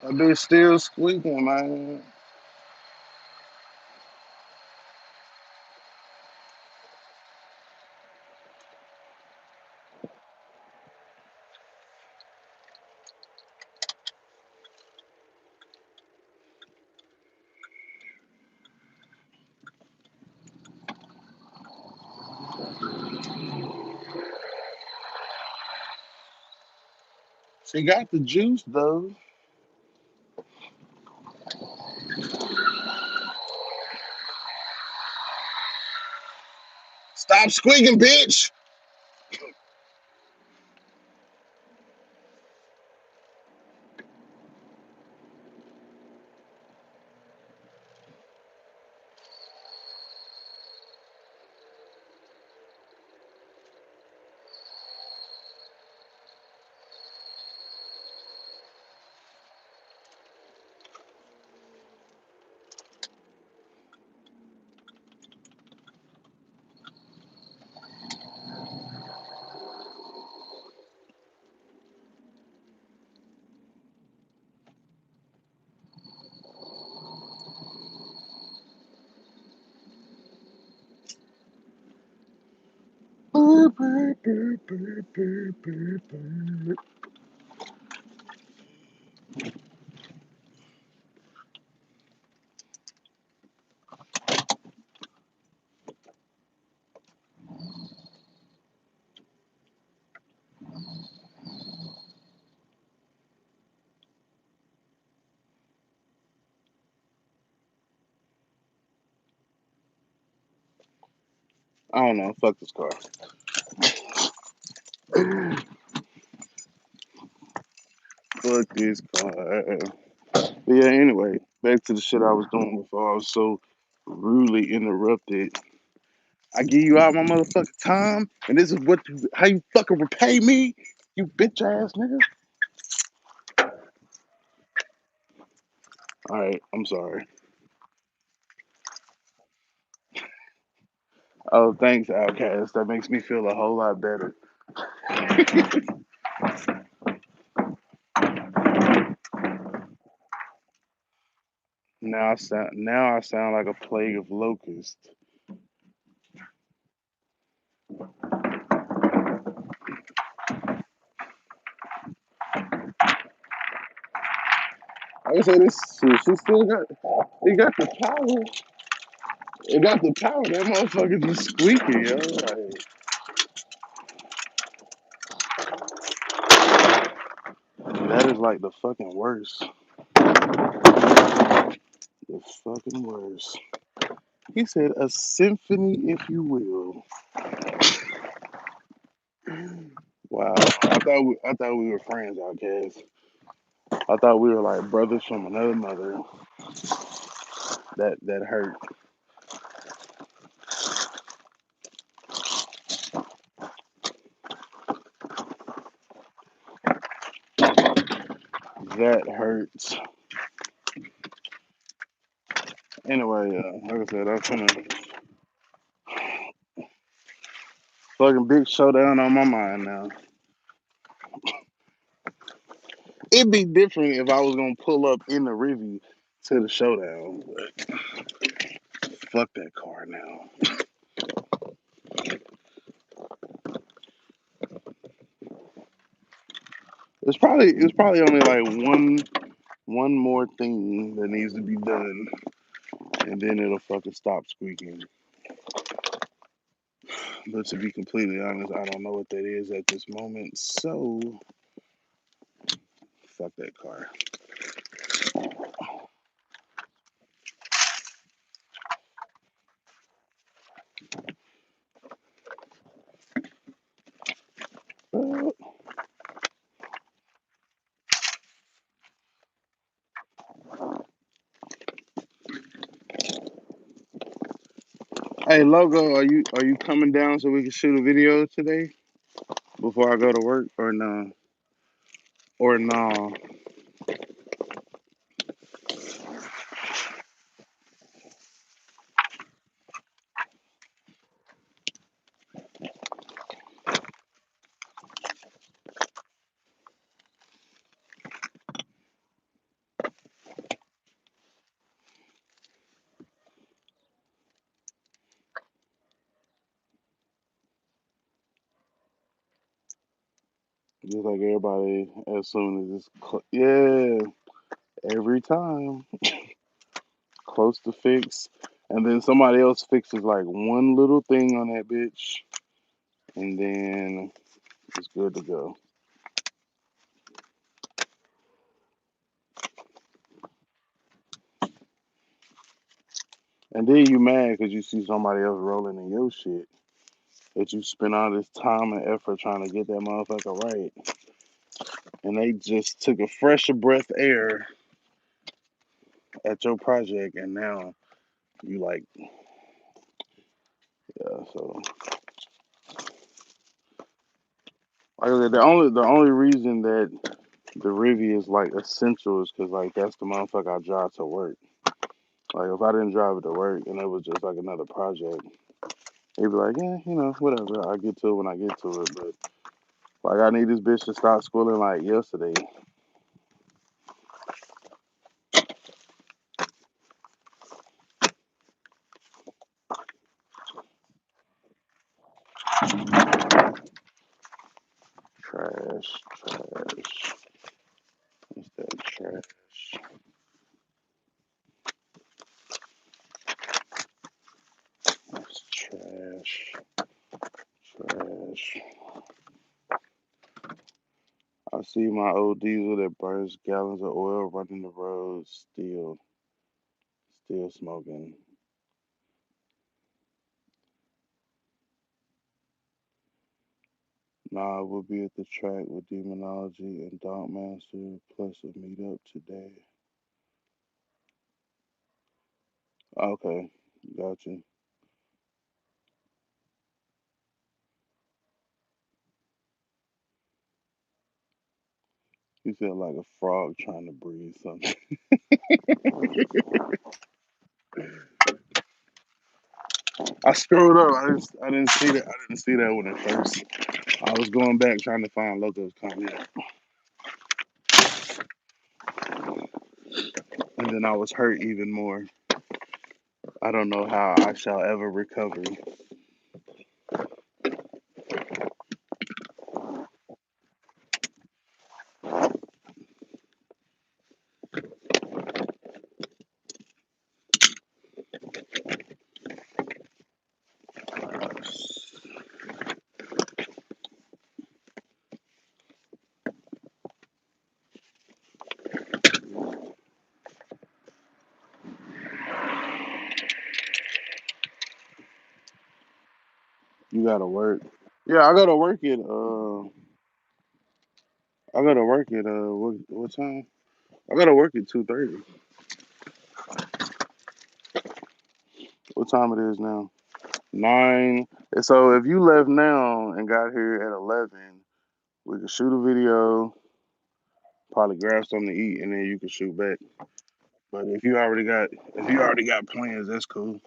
That bitch still squeaking, man. She got the juice though. Stop squeaking, bitch. I don't know. Fuck this car. Fuck this car. But yeah, anyway, back to the shit I was doing before I was so rudely interrupted. I give you all my motherfucking time, and this is how you fucking repay me, you bitch ass nigga. All right, I'm sorry. Oh, thanks, Outcast. That makes me feel a whole lot better. Now I sound like a plague of locusts. Like I said, this shit, she still got it got the power. It got the power. That motherfucker just squeaky, yo. That is like the fucking worst. The fucking worst. He said a symphony, if you will. Wow. I thought we were friends, Outcast. I thought we were like brothers from another mother. That hurt. That hurts. Anyway, like I said, I'm finna fucking big showdown on my mind now. It'd be different if I was gonna pull up in the review to the showdown, but fuck that car now. It's probably only like one more thing that needs to be done, and then it'll fucking stop squeaking. But to be completely honest, I don't know what that is at this moment. So fuck that car. Uh, Hey, Logo, are you coming down so we can shoot a video today before I go to work or no? Or no? Just like everybody, as soon as yeah, every time close to fix, and then somebody else fixes like one little thing on that bitch, and then it's good to go. And then you mad because you see somebody else rolling in your shit that you spent all this time and effort trying to get that motherfucker right, and they just took a fresher breath air at your project, and now you like, yeah. So like I said, the only reason that the Rivian is like essential is because like that's the motherfucker I drive to work. Like if I didn't drive it to work and it was just like another project, they'd be like, yeah, whatever. I get to it when I get to it. But like I need this bitch to stop squilling like yesterday. Trash, trash. What's that trash? That's trash, trash. I see my old diesel that burns gallons of oil running the road, still smoking. Nah, we'll be at the track with Demonology and Dark Master, plus a meetup today. Okay, got you. You feel like a frog trying to breathe something. I screwed up. I didn't see that. I didn't see that one at first. I was going back trying to find Loco's comment, and then I was hurt even more. I don't know how I shall ever recover. You gotta work. Yeah, I gotta work at what time? I gotta work at 2:30. What time it is now? 9. So if you left now and got here at 11, we could shoot a video, probably grab something to eat, and then you can shoot back. But if you already got plans, that's cool.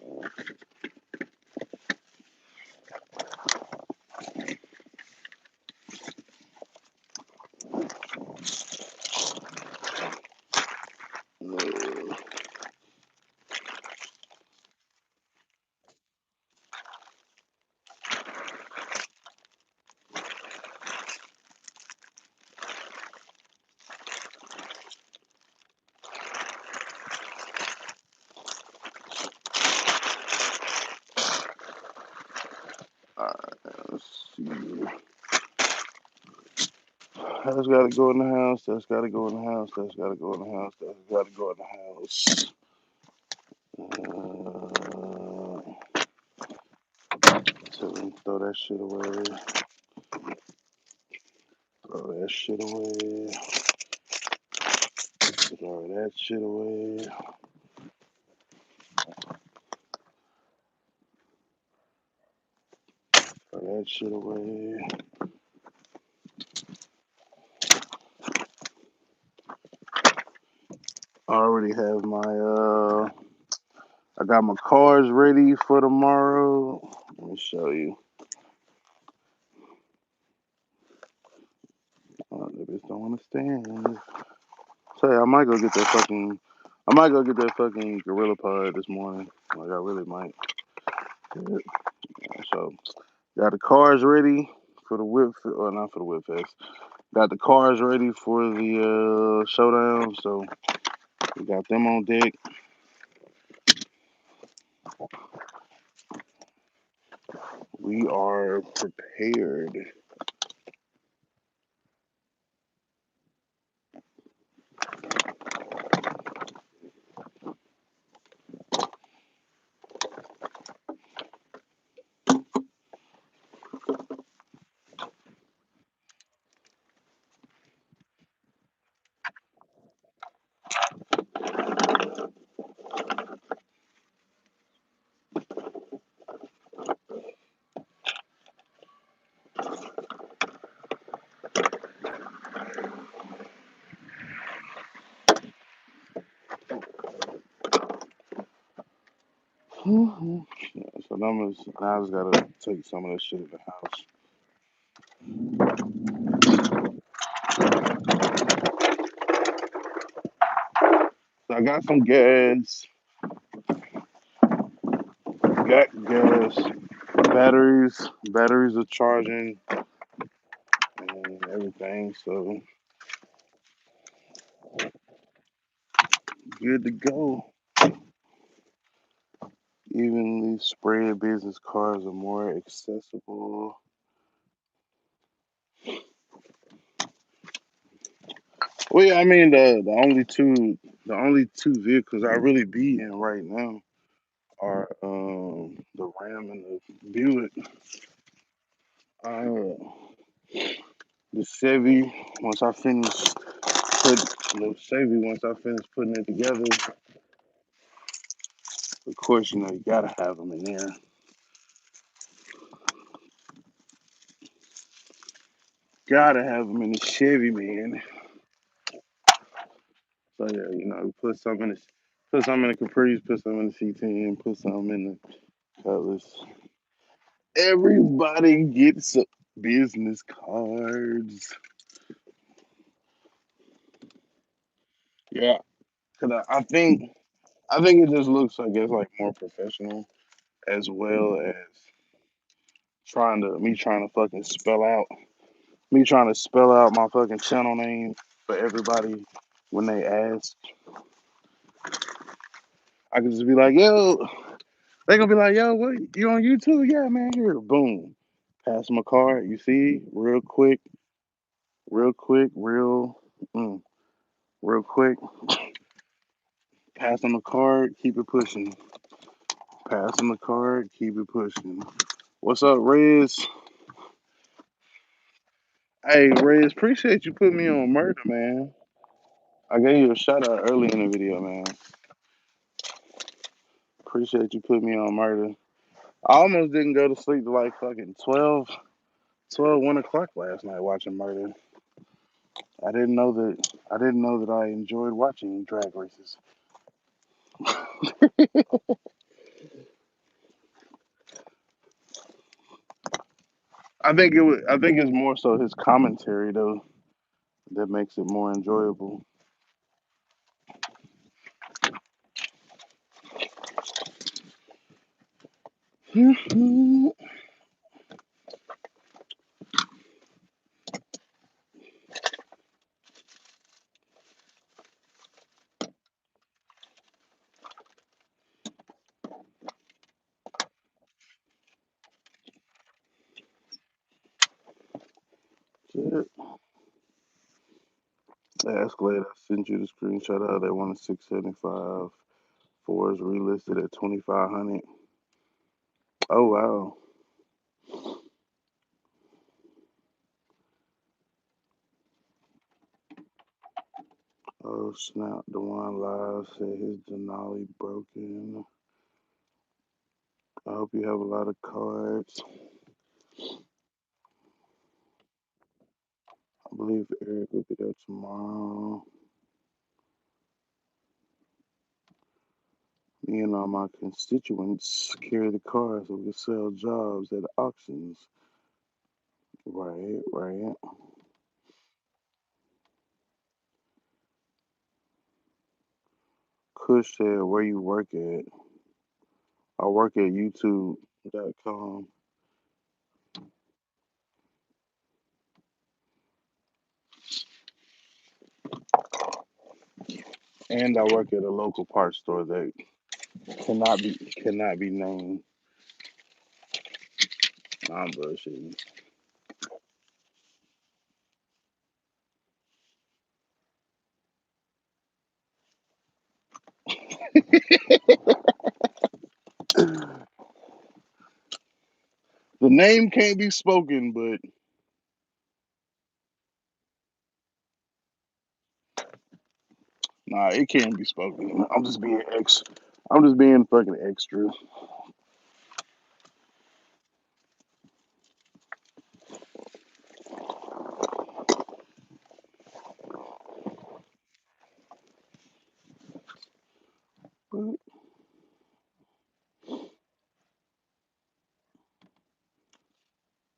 Uh, let's see. That's got to go in the house. That's got to go in the house. That's got to go in the house. That's got to go in the house. So throw that shit away. Throw that shit away. Throw that shit away. that shit away. I already have I got my cars ready for tomorrow. Let me show you. Oh, the bitch don't want to stand. Say, I might go get that fucking Gorilla Pod this morning. Like, I really might. Yeah. So, got the cars ready for the or not for the whip fest. Got the cars ready for the showdown. So, we got them on deck. We are prepared. Yeah, so now I just gotta take some of that shit to the house. So I got some gas, got gas, batteries are charging and everything. So good to go. Evenly spread business cards are more accessible. Well, yeah, I mean the only two vehicles I really be in right now are the Ram and the Buick. Uh, the Chevy once I finish put the Chevy once I finish putting it together. Of course, you gotta have them in there. Gotta have them in the Chevy, man. So yeah, put some in the Caprice, put some in the C10, put some in the Cutlass. Everybody gets business cards. Yeah, cause I think it just looks, I guess, like more professional, as well as trying to fucking spell out my fucking channel name for everybody when they ask. I can just be like, yo, they gonna be like, yo, what, you on YouTube? Yeah, man, here, boom, pass them a card. You see, real quick, mm, real quick. Pass them a card, keep it pushing. Pass them a card, keep it pushing. What's up, Rez? Hey, Rez, appreciate you putting me on murder, man. I gave you a shout out early in the video, man. Appreciate you putting me on murder. I almost didn't go to sleep till like fucking 1 o'clock last night watching murder. I didn't know that I enjoyed watching drag races. I think it's more so his commentary though that makes it more enjoyable. Shit. The Escalade, I sent you the screenshot of that one at 675. Four is relisted at 2,500. Oh wow. Oh snap, the one live said his Denali broken. I hope you have a lot of cards. I believe Eric will be there tomorrow. Me and all my constituents carry the cars so we can sell jobs at auctions. Right, right. Kush said, where you work at? I work at YouTube.com and I work at a local parts store that cannot be named. Nah, I'm bullshitting. The name can't be spoken, but nah, it can't be spoken. I'm just being fucking extra. But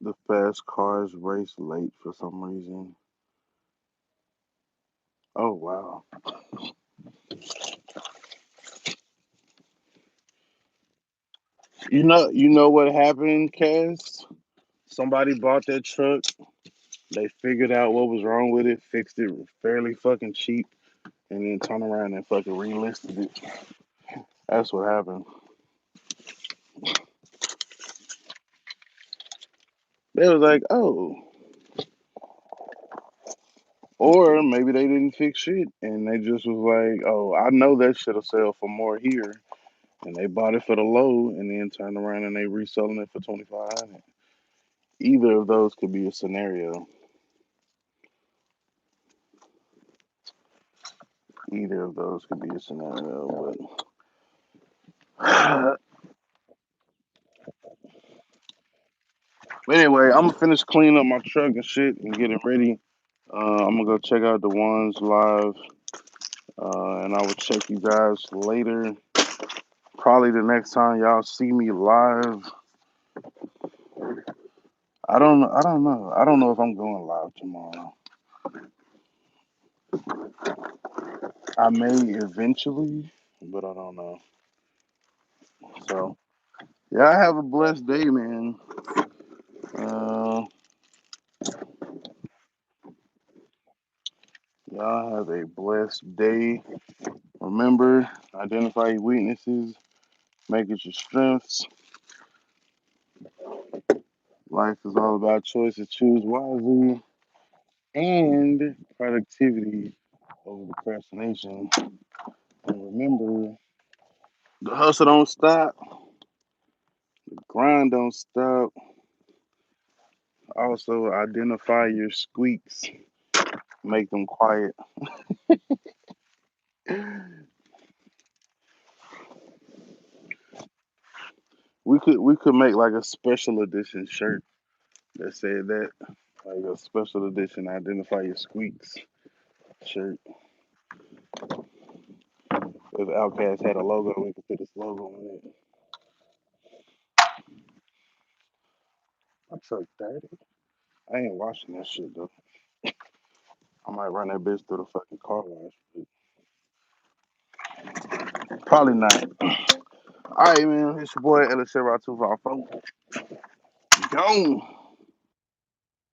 the fast cars race late for some reason. Oh wow. You know what happened, Cass? Somebody bought that truck. They figured out what was wrong with it, fixed it fairly fucking cheap, and then turned around and fucking relisted it. That's what happened. They was like, oh, or maybe they didn't fix shit, and they just was like, oh, I know that shit'll sell for more here, and they bought it for the low, and then turned around and they reselling it for 2,500. Either of those could be a scenario. Either of those could be a scenario, but anyway, I'm gonna finish cleaning up my truck and shit and get it ready. I'm gonna go check out the ones live, and I will check you guys later. Probably the next time y'all see me live. I don't know. I don't know. I don't know if I'm going live tomorrow. I may eventually, but I don't know. So yeah, I have a blessed day, man. Uh, y'all have a blessed day. Remember, identify your weaknesses, make it your strengths. Life is all about choices. Choose wisely and productivity over procrastination. And remember, the hustle don't stop, the grind don't stop. Also, identify your squeaks, make them quiet. We could make like a special edition shirt that said that, like a special edition identify your squeaks shirt. If Outcast had a logo, we could put this logo on it. My truck dirty. I ain't washing that shit though. I might run that bitch through the fucking car wash, but probably not. All right, man. It's your boy Ella 254. Gone.